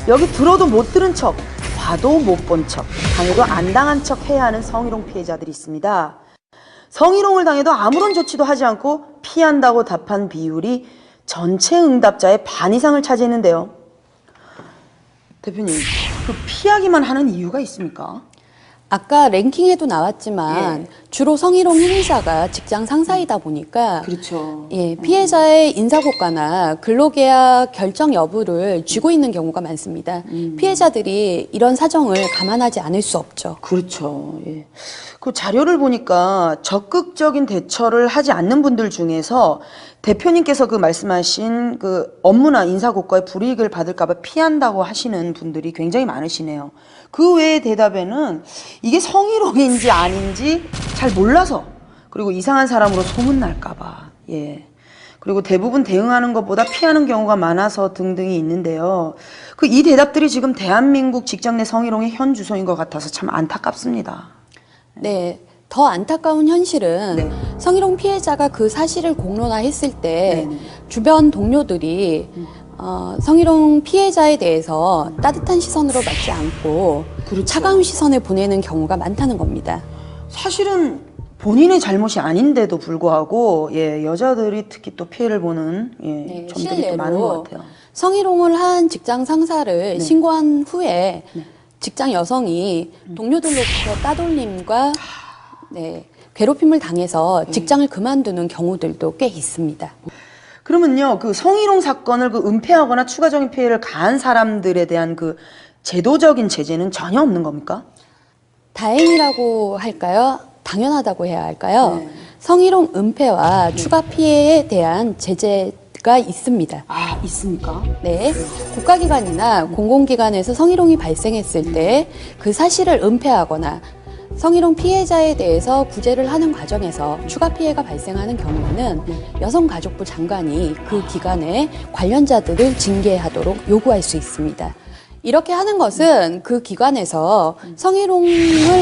여기 들어도 못 들은 척, 봐도 못 본 척, 당해도 안 당한 척 해야 하는 성희롱 피해자들이 있습니다. 성희롱을 당해도 아무런 조치도 하지 않고 피한다고 답한 비율이 전체 응답자의 반 이상을 차지했는데요. 대표님, 그 피하기만 하는 이유가 있습니까? 아까 랭킹에도 나왔지만 주로 성희롱 행위자가 직장 상사이다 보니까 그렇죠. 피해자의 인사고과나 근로계약 결정 여부를 쥐고 있는 경우가 많습니다. 피해자들이 이런 사정을 감안하지 않을 수 없죠. 그렇죠. 예. 그 자료를 보니까 적극적인 대처를 하지 않는 분들 중에서 대표님께서 그 말씀하신 그 업무나 인사고과의 불이익을 받을까봐 피한다고 하시는 분들이 굉장히 많으시네요. 그 외의 대답에는 이게 성희롱인지 아닌지 잘 몰라서, 그리고 이상한 사람으로 소문날까봐, 예. 그리고 대부분 대응하는 것보다 피하는 경우가 많아서 등등이 있는데요. 그 이 대답들이 지금 대한민국 직장 내 성희롱의 현 주소인 것 같아서 참 안타깝습니다. 네. 더 안타까운 현실은 성희롱 피해자가 그 사실을 공론화했을 때 주변 동료들이 성희롱 피해자에 대해서 따뜻한 시선으로 맞지 않고 차가운 시선을 보내는 경우가 많다는 겁니다. 사실은 본인의 잘못이 아닌데도 불구하고 여자들이 특히 또 피해를 보는 점들이 또 많은 것 같아요. 성희롱을 한 직장 상사를 신고한 후에 직장 여성이 동료들로부터 따돌림과 괴롭힘을 당해서 직장을 그만두는 경우들도 꽤 있습니다. 그러면요, 그 성희롱 사건을 그 은폐하거나 추가적인 피해를 가한 사람들에 대한 그 제도적인 제재는 전혀 없는 겁니까? 다행이라고 할까요? 당연하다고 해야 할까요? 성희롱 은폐와 추가 피해에 대한 제재가 있습니다. 아, 있습니까? 네. 국가기관이나 공공기관에서 성희롱이 발생했을 때 그 사실을 은폐하거나 성희롱 피해자에 대해서 구제를 하는 과정에서 추가 피해가 발생하는 경우에는 여성가족부 장관이 그 기관의 관련자들을 징계하도록 요구할 수 있습니다. 이렇게 하는 것은 그 기관에서 성희롱을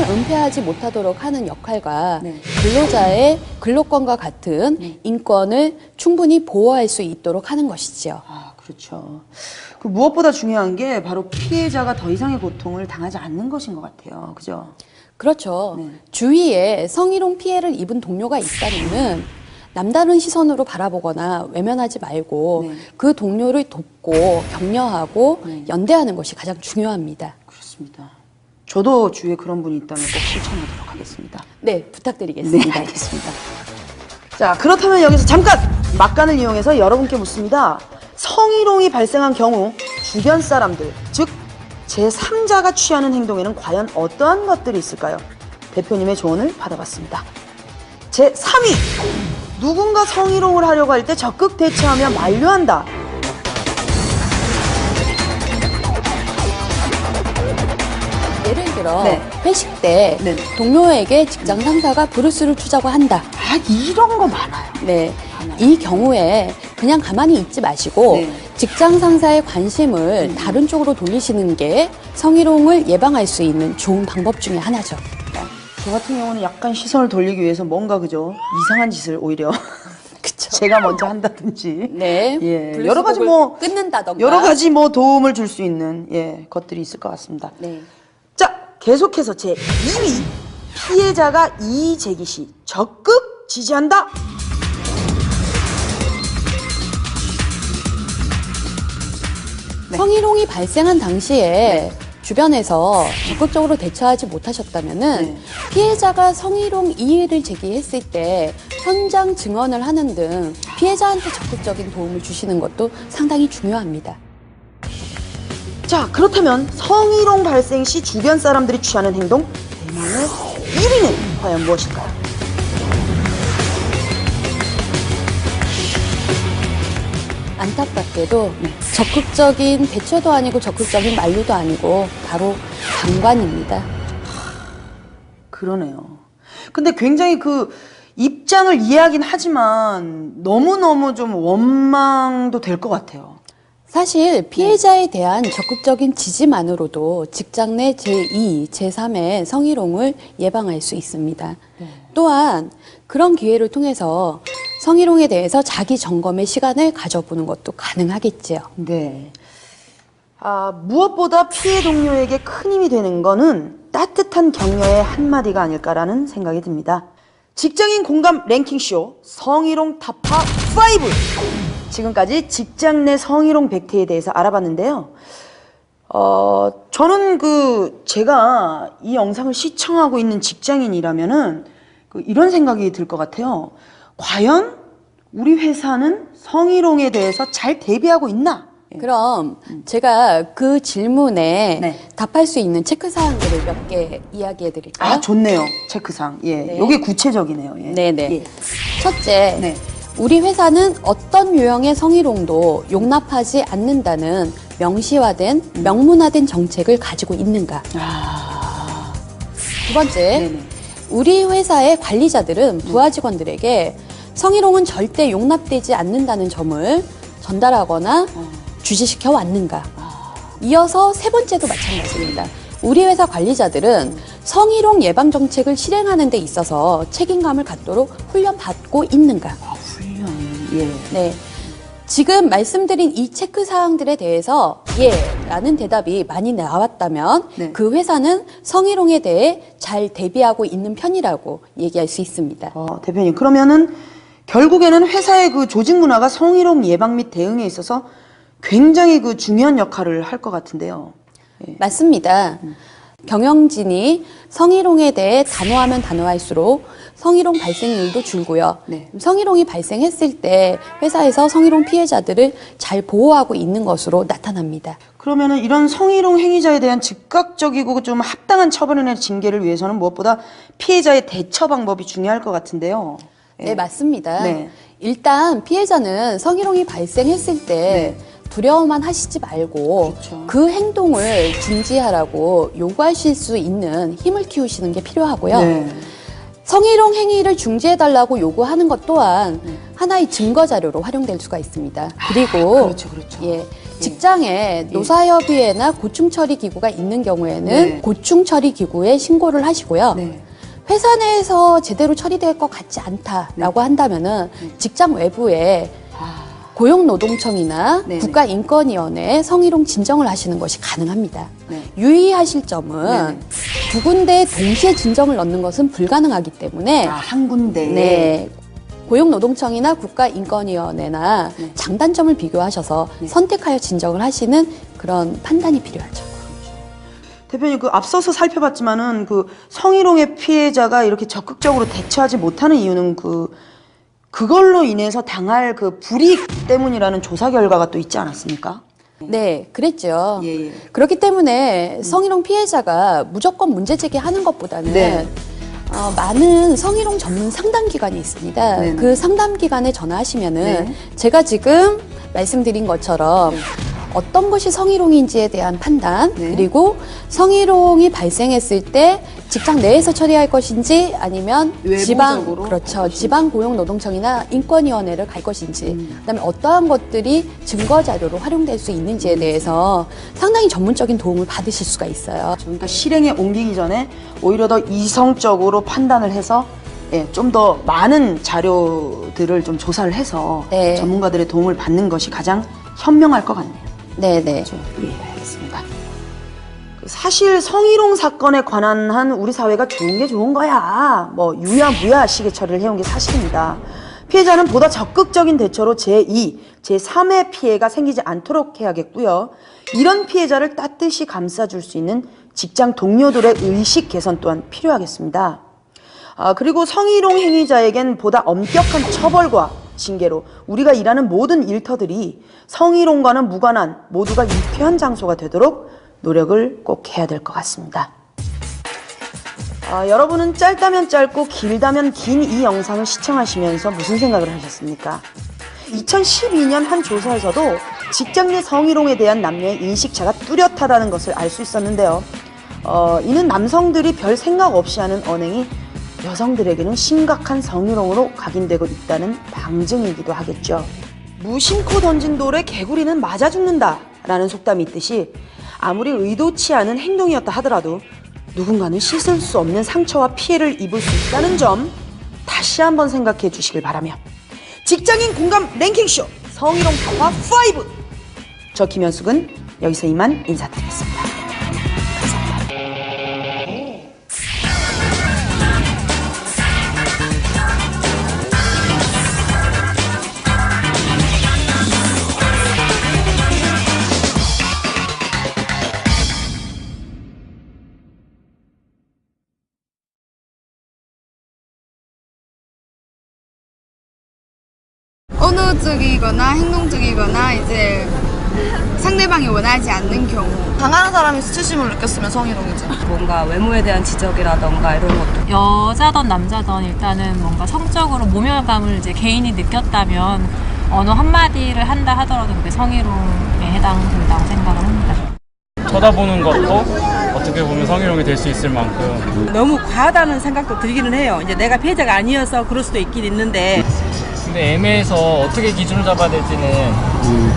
은폐하지 못하도록 하는 역할과 근로자의 근로권과 같은 인권을 충분히 보호할 수 있도록 하는 것이지요. 아, 그렇죠. 그 무엇보다 중요한 게 바로 피해자가 더 이상의 고통을 당하지 않는 것인 것 같아요. 그죠? 그렇죠. 주위에 성희롱 피해를 입은 동료가 있다면은 남다른 시선으로 바라보거나 외면하지 말고 그 동료를 돕고 격려하고 연대하는 것이 가장 중요합니다. 그렇습니다. 저도 주위에 그런 분이 있다면 꼭 실천하도록 하겠습니다. 네, 부탁드리겠습니다. 네, 알겠습니다. 자, 그렇다면 여기서 잠깐 막간을 이용해서 여러분께 묻습니다. 성희롱이 발생한 경우 주변 사람들, 즉 제3자가 취하는 행동에는 과연 어떠한 것들이 있을까요? 대표님의 조언을 받아봤습니다. 제3위! 누군가 성희롱을 하려고 할 때 적극 대처하며 만류한다. 예를 들어 회식 때 동료에게 직장 상사가 브루스를 추자고 한다. 아, 이런 거 많아요. 네, 이 경우에 그냥 가만히 있지 마시고 직장 상사의 관심을 다른 쪽으로 돌리시는 게 성희롱을 예방할 수 있는 좋은 방법 중에 하나죠. 저 같은 경우는 약간 시선을 돌리기 위해서 뭔가 그죠 이상한 짓을 오히려 제가 먼저 한다든지 여러 가지 뭐 끊는다던가 여러 가지 뭐 도움을 줄 수 있는 것들이 있을 것 같습니다. 자, 계속해서 제 2위 피해자가 이의 제기 시 적극 지지한다. 성희롱이 발생한 당시에 주변에서 적극적으로 대처하지 못하셨다면은 피해자가 성희롱 이의를 제기했을 때 현장 증언을 하는 등 피해자한테 적극적인 도움을 주시는 것도 상당히 중요합니다. 자, 그렇다면 성희롱 발생 시 주변 사람들이 취하는 행동 대망의 1위는 과연 무엇일까요? 안타깝게도 적극적인 대처도 아니고 적극적인 만류도 아니고 바로 방관입니다. 그러네요. 근데 굉장히 그 입장을 이해하긴 하지만 너무너무 좀 원망도 될 것 같아요. 사실 피해자에 대한 적극적인 지지만으로도 직장 내 제2, 제3의 성희롱을 예방할 수 있습니다. 또한 그런 기회를 통해서 성희롱에 대해서 자기 점검의 시간을 가져보는 것도 가능하겠지요. 네. 아, 무엇보다 피해 동료에게 큰 힘이 되는 거는 따뜻한 격려의 한마디가 아닐까라는 생각이 듭니다. 직장인 공감 랭킹쇼 성희롱 타파 5. 지금까지 직장 내 성희롱 팩트에 대해서 알아봤는데요. 저는 제가 이 영상을 시청하고 있는 직장인이라면은 이런 생각이 들 것 같아요. 과연 우리 회사는 성희롱에 대해서 잘 대비하고 있나? 그럼 제가 그 질문에 답할 수 있는 체크사항들을 몇 개 이야기해 드릴까요? 아, 좋네요. 체크사항. 예. 네. 요게 구체적이네요. 예. 네네. 예. 첫째, 우리 회사는 어떤 유형의 성희롱도 용납하지 않는다는 명시화된, 명문화된 정책을 가지고 있는가? 두 번째, 우리 회사의 관리자들은 부하 직원들에게 성희롱은 절대 용납되지 않는다는 점을 전달하거나 주시시켜 왔는가? 이어서 세 번째도 마찬가지입니다. 우리 회사 관리자들은 성희롱 예방 정책을 실행하는 데 있어서 책임감을 갖도록 훈련받고 있는가? 훈련. 예. 네. 지금 말씀드린 이 체크 사항들에 대해서 예라는 대답이 많이 나왔다면 그 회사는 성희롱에 대해 잘 대비하고 있는 편이라고 얘기할 수 있습니다. 대표님, 그러면은 결국에는 회사의 조직 문화가 성희롱 예방 및 대응에 있어서 굉장히 중요한 역할을 할 것 같은데요. 예. 맞습니다. 경영진이 성희롱에 대해 단호하면 단호할수록 성희롱 발생률도 줄고요. 성희롱이 발생했을 때 회사에서 성희롱 피해자들을 잘 보호하고 있는 것으로 나타납니다. 그러면은 이런 성희롱 행위자에 대한 즉각적이고 좀 합당한 처벌이나 징계를 위해서는 무엇보다 피해자의 대처 방법이 중요할 것 같은데요. 네, 맞습니다. 네. 일단 피해자는 성희롱이 발생했을 때 두려워만 하시지 말고 그 행동을 중지하라고 요구하실 수 있는 힘을 키우시는 게 필요하고요. 성희롱 행위를 중지해달라고 요구하는 것 또한 하나의 증거 자료로 활용될 수가 있습니다. 그리고 예, 직장에 노사협의회나 고충처리기구가 있는 경우에는 고충처리기구에 신고를 하시고요. 회사 내에서 제대로 처리될 것 같지 않다라고 한다면은 직장 외부에 고용노동청이나 국가인권위원회에 성희롱 진정을 하시는 것이 가능합니다. 유의하실 점은 두 군데에 동시에 진정을 넣는 것은 불가능하기 때문에 한 군데. 네. 고용노동청이나 국가인권위원회나 장단점을 비교하셔서 선택하여 진정을 하시는 그런 판단이 필요하죠. 대표님, 앞서서 살펴봤지만은 성희롱의 피해자가 이렇게 적극적으로 대처하지 못하는 이유는 그걸로 인해서 당할 불이익 때문이라는 조사 결과가 또 있지 않았습니까? 네, 그랬죠. 그렇기 때문에 성희롱 피해자가 무조건 문제 제기하는 것보다는 많은 성희롱 전문 상담기관이 있습니다. 그 상담기관에 전화하시면은 제가 지금 말씀드린 것처럼 어떤 것이 성희롱인지에 대한 판단, 그리고 성희롱이 발생했을 때 직장 내에서 처리할 것인지 아니면 지방 고용노동청이나 인권위원회를 갈 것인지, 그다음에 어떠한 것들이 증거 자료로 활용될 수 있는지에 대해서 상당히 전문적인 도움을 받으실 수가 있어요. 그러니까 실행에 옮기기 전에 오히려 더 이성적으로 판단을 해서 좀 더 많은 자료들을 좀 조사를 해서 전문가들의 도움을 받는 것이 가장 현명할 것 같네요. 네네. 알겠습니다. 사실 성희롱 사건에 관한 한 우리 사회가 좋은 게 좋은 거야. 유야무야 시계 처리를 해온 게 사실입니다. 피해자는 보다 적극적인 대처로 제2, 제3의 피해가 생기지 않도록 해야겠고요. 이런 피해자를 따뜻이 감싸줄 수 있는 직장 동료들의 의식 개선 또한 필요하겠습니다. 그리고 성희롱 행위자에겐 보다 엄격한 처벌과 징계로 우리가 일하는 모든 일터들이 성희롱과는 무관한 모두가 유쾌한 장소가 되도록 노력을 꼭 해야 될 것 같습니다. 여러분은 짧다면 짧고 길다면 긴 이 영상을 시청하시면서 무슨 생각을 하셨습니까? 2012년 한 조사에서도 직장 내 성희롱에 대한 남녀의 인식차가 뚜렷하다는 것을 알 수 있었는데요. 이는 남성들이 별 생각 없이 하는 언행이 여성들에게는 심각한 성희롱으로 각인되고 있다는 방증이기도 하겠죠. 무심코 던진 돌에 개구리는 맞아 죽는다 라는 속담이 있듯이 아무리 의도치 않은 행동이었다 하더라도 누군가는 씻을 수 없는 상처와 피해를 입을 수 있다는 점 다시 한번 생각해 주시길 바라며 직장인 공감 랭킹쇼 성희롱 타파 5! 저 김현숙은 여기서 이만 인사드리겠습니다. 감사합니다. 적극적이거나 행동적이거나 이제 상대방이 원하지 않는 경우. 당하는 사람이 수치심을 느꼈으면 성희롱이죠. 뭔가 외모에 대한 지적이라던가 이런 것도. 여자든 남자든 일단은 뭔가 성적으로 모멸감을 이제 개인이 느꼈다면 언어 한마디를 한다 하더라도 그게 성희롱에 해당된다고 생각을 합니다. 쳐다보는 것도 어떻게 보면 성희롱이 될 수 있을 만큼 너무 과하다는 생각도 들기는 해요. 이제 내가 피해자가 아니어서 그럴 수도 있긴 있는데. 근데 애매해서 어떻게 기준을 잡아야 될지는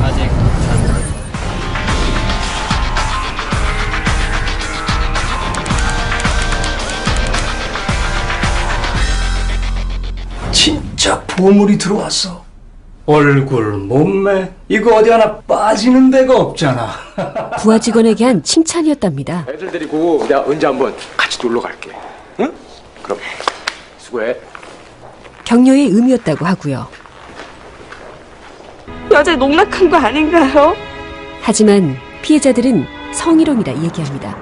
아직 잘 모르겠어요. 진짜 보물이 들어왔어. 얼굴, 몸매, 이거 어디 하나 빠지는 데가 없잖아. 부하 직원에게 한 칭찬이었답니다. 애들 데리고 내가 언제 한번 같이 놀러 갈게. 응? 그럼 수고해. 격려의 의미였다고 하고요. 여자 농락한 거 아닌가요? 하지만 피해자들은 성희롱이라 얘기합니다.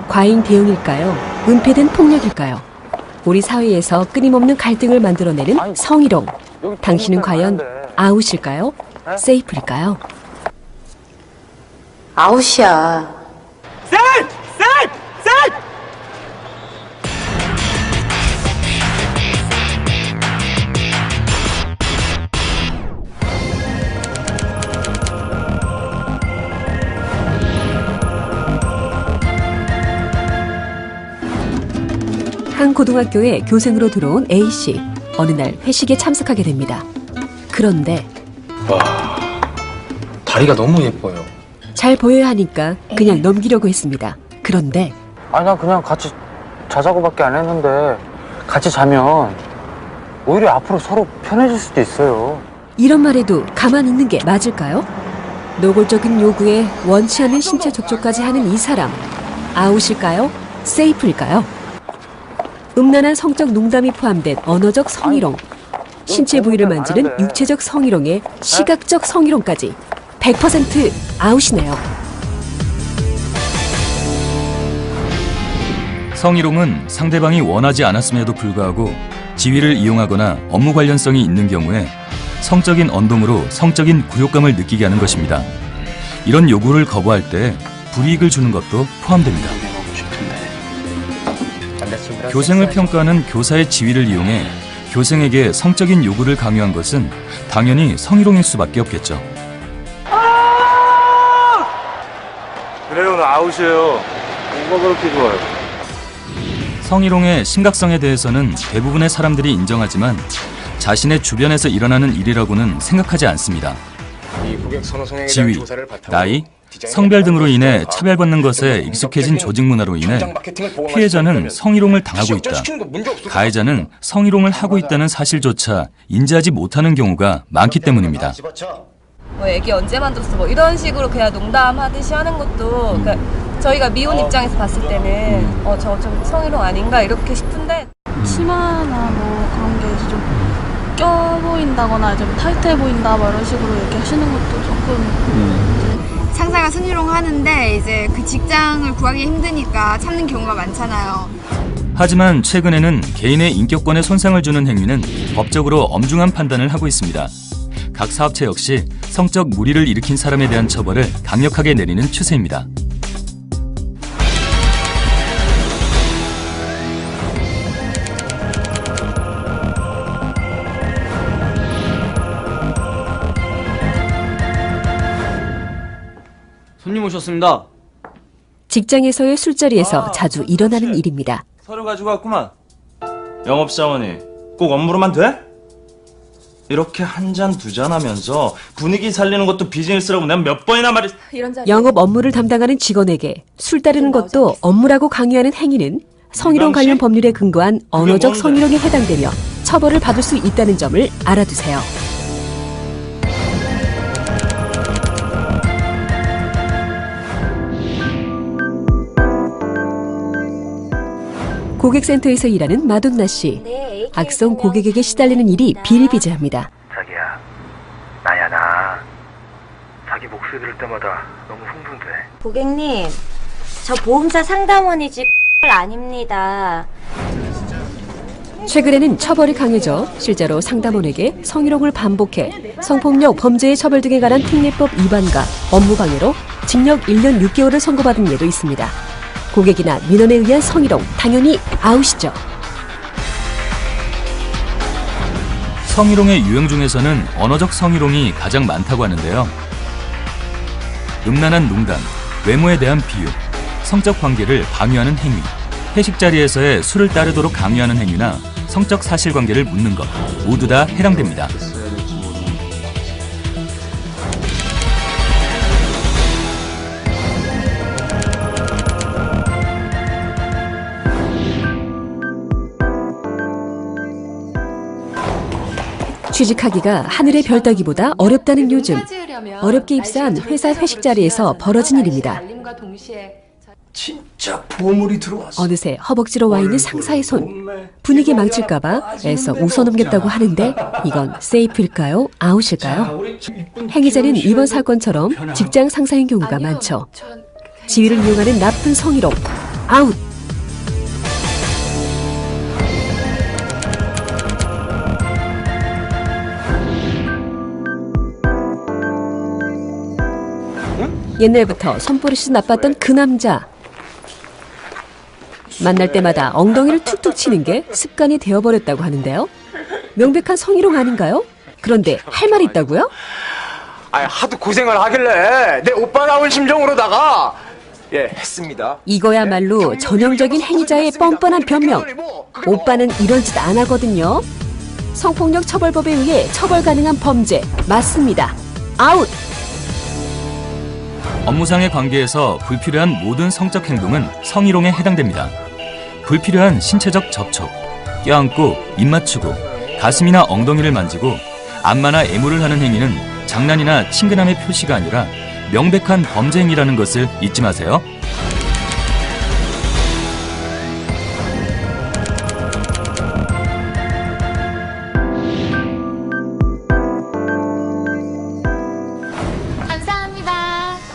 과잉 대응일까요? 은폐된 폭력일까요? 우리 사회에서 끊임없는 갈등을 만들어내는 성희롱. 당신은 과연 아웃일까요? 세이프일까요? 아웃이야. 한 고등학교에 교생으로 들어온 A씨. 어느 날 회식에 참석하게 됩니다. 그런데 와, 다리가 너무 예뻐요. 잘 보여야 하니까 그냥 넘기려고 했습니다. 그런데 아니 나 그냥 같이 자자고밖에 안 했는데 같이 자면 오히려 앞으로 서로 편해질 수도 있어요. 이런 말에도 가만히 있는 게 맞을까요? 노골적인 요구에 원치 않는 신체 접촉까지 하는 이 사람. 아웃일까요? 세이프일까요? 음란한 성적 농담이 포함된 언어적 성희롱, 신체 부위를 만지는 육체적 성희롱에 시각적 성희롱까지 100% 아웃이네요. 성희롱은 상대방이 원하지 않았음에도 불구하고 지위를 이용하거나 업무 관련성이 있는 경우에 성적인 언동으로 성적인 굴욕감을 느끼게 하는 것입니다. 이런 요구를 거부할 때 불이익을 주는 것도 포함됩니다. 교생을 평가하는 교사의 지위를 이용해 교생에게 성적인 요구를 강요한 것은 당연히 성희롱일 수밖에 없겠죠. 그래요, 나 아웃이에요. 뭐가 그렇게 좋아요? 성희롱의 심각성에 대해서는 대부분의 사람들이 인정하지만 자신의 주변에서 일어나는 일이라고는 생각하지 않습니다. 지위, 나이, 성별 등으로 인해 차별받는 것에 익숙해진 조직 문화로 인해 피해자는 성희롱을 당하고 있다. 가해자는 성희롱을 하고 있다는 사실조차 인지하지 못하는 경우가 많기 때문입니다. 뭐 애기 언제 만졌어? 뭐 이런 식으로 그냥 농담하듯이 하는 것도 그러니까 저희가 미혼 입장에서 봤을 때는 저 좀 성희롱 아닌가 이렇게 싶은데 치마나 뭐 그런 게 좀 껴 보인다거나 좀 타이트해 보인다 뭐 이런 식으로 얘기하시는 것도 조금 상사가 성희롱 하는데 이제 그 직장을 구하기 힘드니까 참는 경우가 많잖아요. 하지만 최근에는 개인의 인격권에 손상을 주는 행위는 법적으로 엄중한 판단을 하고 있습니다. 각 사업체 역시 성적 무리를 일으킨 사람에 대한 처벌을 강력하게 내리는 추세입니다. 손님 오셨습니다. 직장에서의 술자리에서 자주 일어나는 일입니다. 서류 가지고 왔구만. 영업사원이 꼭 업무로만 돼? 이렇게 한 잔 두 잔 하면서 분위기 살리는 것도 비즈니스라고 내가 몇 번이나 말했... 영업 업무를 담당하는 직원에게 술 따르는 것도 업무라고 강요하는 행위는 성희롱 관련 법률에 근거한 언어적 성희롱에 해당되며 처벌을 받을 수 있다는 점을 알아두세요. 고객센터에서 일하는 마돈나 씨. 악성 고객에게 시달리는 일이 비일비재합니다. 자기야, 나야 나. 자기 목소리 들을 때마다 너무 흥분돼. 고객님, 저 보험사 상담원이지 아닙니다. 최근에는 처벌이 강해져 실제로 상담원에게 성희롱을 반복해 성폭력 범죄의 처벌 등에 관한 특례법 위반과 업무방해로 징역 1년 6개월을 선고받은 예도 있습니다. 고객이나 민원에 의한 성희롱 당연히 아웃이죠. 성희롱의 유형 중에서는 언어적 성희롱이 가장 많다고 하는데요. 음란한 농담, 외모에 대한 비유, 성적 관계를 방해하는 행위, 회식 자리에서의 술을 따르도록 강요하는 행위나 성적 사실관계를 묻는 것 모두 다 해당됩니다. 취직하기가 하늘의 별 따기보다 어렵다는 요즘. 어렵게 입사한 회사 회식 자리에서 벌어진 일입니다. 진짜 보물이 들어왔어. 어느새 허벅지로 와 있는 상사의 손. 분위기 망칠까봐 애써 웃어넘겼다고 하는데 이건 세이프일까요? 아웃일까요? 행위자는 이번 사건처럼 직장 상사인 경우가 많죠. 지위를 이용하는 나쁜 성희롱. 아웃! 옛날부터 손버릇이 나빴던 그 남자. 만날 때마다 엉덩이를 툭툭 치는 게 습관이 되어버렸다고 하는데요. 명백한 성희롱 아닌가요? 그런데 할 말이 있다고요? 하도 고생을 하길래 내 오빠다운 심정으로다가 했습니다. 이거야말로 전형적인 행위자의 뻔뻔한 변명. 오빠는 이런 짓 안 하거든요. 성폭력 처벌법에 의해 처벌 가능한 범죄 맞습니다. 아웃! 업무상의 관계에서 불필요한 모든 성적 행동은 성희롱에 해당됩니다. 불필요한 신체적 접촉, 껴안고 입 맞추고 가슴이나 엉덩이를 만지고 안마나 애무를 하는 행위는 장난이나 친근함의 표시가 아니라 명백한 범죄 행위라는 것을 잊지 마세요.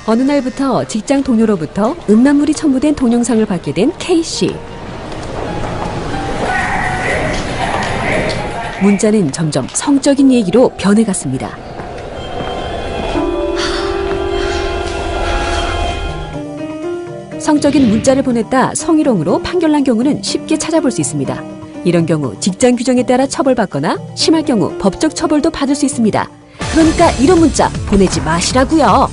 어느 날부터 직장 동료로부터 음란물이 첨부된 동영상을 받게 된 K씨. 문자는 점점 성적인 얘기로 변해갔습니다. 성적인 문자를 보냈다 성희롱으로 판결난 경우는 쉽게 찾아볼 수 있습니다. 이런 경우 직장 규정에 따라 처벌받거나 심할 경우 법적 처벌도 받을 수 있습니다. 그러니까 이런 문자 보내지 마시라고요.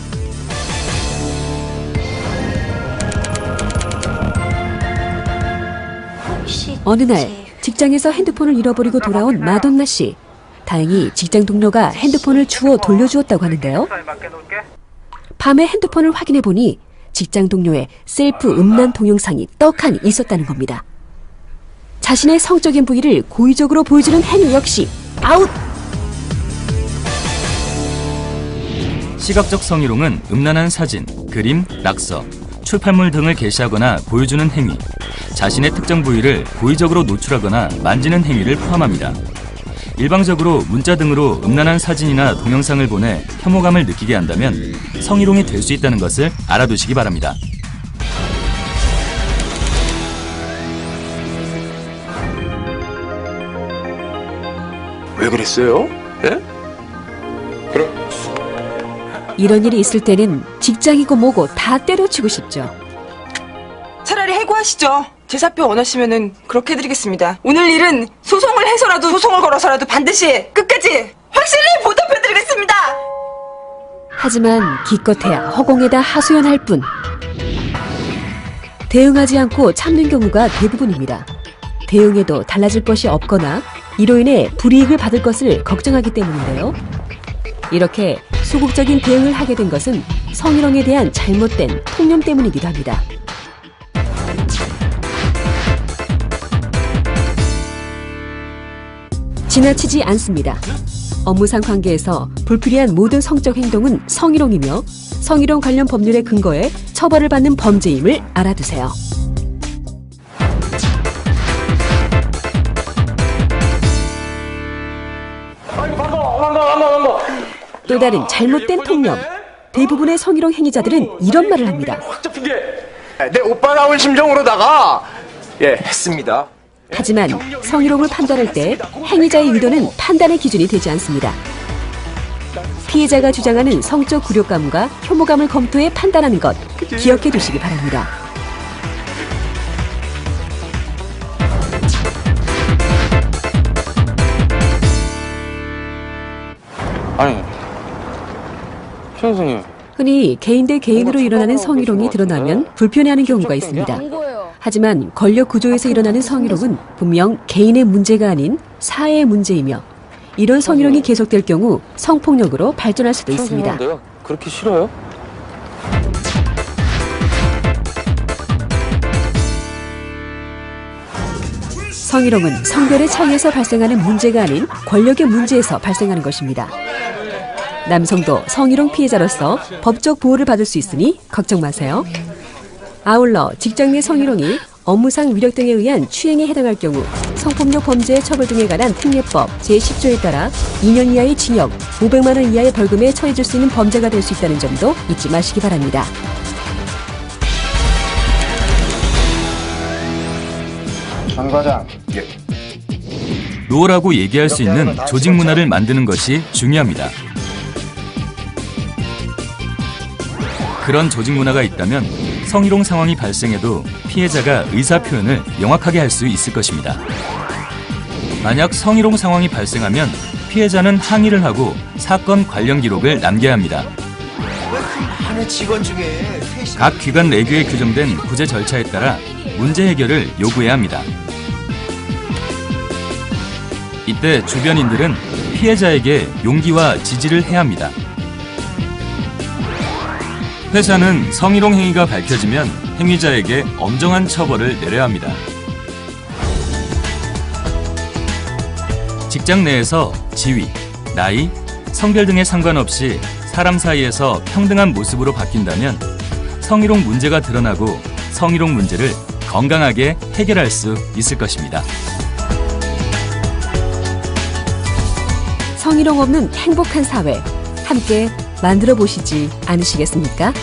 어느 날 직장에서 핸드폰을 잃어버리고 돌아온 마돈나 씨. 다행히 직장 동료가 핸드폰을 주워 돌려주었다고 하는데요. 밤에 핸드폰을 확인해 보니 직장 동료의 셀프 음란 동영상이 떡하니 있었다는 겁니다. 자신의 성적인 부위를 고의적으로 보여주는 행위 역시 아웃! 시각적 성희롱은 음란한 사진, 그림, 낙서, 출판물 등을 게시하거나 보여주는 행위, 자신의 특정 부위를 고의적으로 노출하거나 만지는 행위를 포함합니다. 일방적으로 문자 등으로 음란한 사진이나 동영상을 보내 혐오감을 느끼게 한다면 성희롱이 될 수 있다는 것을 알아두시기 바랍니다. 왜 그랬어요? 이런 일이 있을 때는 직장이고 뭐고 다 때려치고 싶죠. 차라리 해고하시죠. 제사표 원하시면은 그렇게 해드리겠습니다. 오늘 일은 소송을 해서라도 소송을 걸어서라도 반드시 끝까지 확실히 보답해드리겠습니다. 하지만 기껏해야 허공에다 하소연할 뿐. 대응하지 않고 참는 경우가 대부분입니다. 대응해도 달라질 것이 없거나 이로 인해 불이익을 받을 것을 걱정하기 때문인데요. 이렇게 소극적인 대응을 하게 된 것은 성희롱에 대한 잘못된 통념 때문이기도 합니다. 지나치지 않습니다. 업무상 관계에서 불필요한 모든 성적 행동은 성희롱이며 성희롱 관련 법률의 근거에 처벌을 받는 범죄임을 알아두세요. 또 다른 잘못된 통념. 대부분의 성희롱 행위자들은 이런 말을 합니다. 내 오빠다운 심정으로다가 했습니다. 하지만 성희롱을 판단할 때 행위자의 의도는 판단의 기준이 되지 않습니다. 피해자가 주장하는 성적 굴욕감과 혐오감을 검토해 판단하는 것 기억해 두시기 바랍니다. 아니, 최 선생님. 흔히 개인 대 개인으로 일어나는 성희롱이 드러나면 불편해하는 경우가 있습니다. 하지만 권력 구조에서 일어나는 성희롱은 분명 개인의 문제가 아닌 사회의 문제이며 이런 성희롱이 계속될 경우 성폭력으로 발전할 수도 있습니다. 내가 그렇게 싫어요? 성희롱은 성별의 차이에서 발생하는 문제가 아닌 권력의 문제에서 발생하는 것입니다. 남성도 성희롱 피해자로서 법적 보호를 받을 수 있으니 걱정 마세요. 아울러 직장 내 성희롱이 업무상 위력 등에 의한 추행에 해당할 경우 성폭력 범죄 처벌 등에 관한 특례법 제10조에 따라 2년 이하의 징역, 500만 원 이하의 벌금에 처해질 수 있는 범죄가 될 수 있다는 점도 잊지 마시기 바랍니다. 장 과장. 예. 노라고 얘기할 수 있는 조직 문화를 만드는 것이 중요합니다. 그런 조직 문화가 있다면 성희롱 상황이 발생해도 피해자가 의사 표현을 명확하게 할 수 있을 것입니다. 만약 성희롱 상황이 발생하면 피해자는 항의를 하고 사건 관련 기록을 남겨야 합니다. 많은 직원 중에 각 기관 내규에 규정된 구제 절차에 따라 문제 해결을 요구해야 합니다. 이때 주변인들은 피해자에게 용기와 지지를 해야 합니다. 회사는 성희롱 행위가 밝혀지면 행위자에게 엄정한 처벌을 내려야 합니다. 직장 내에서 지위, 나이, 성별 등에 상관없이 사람 사이에서 평등한 모습으로 바뀐다면 성희롱 문제가 드러나고 성희롱 문제를 건강하게 해결할 수 있을 것입니다. 성희롱 없는 행복한 사회 함께 만들어 보시지 않으시겠습니까?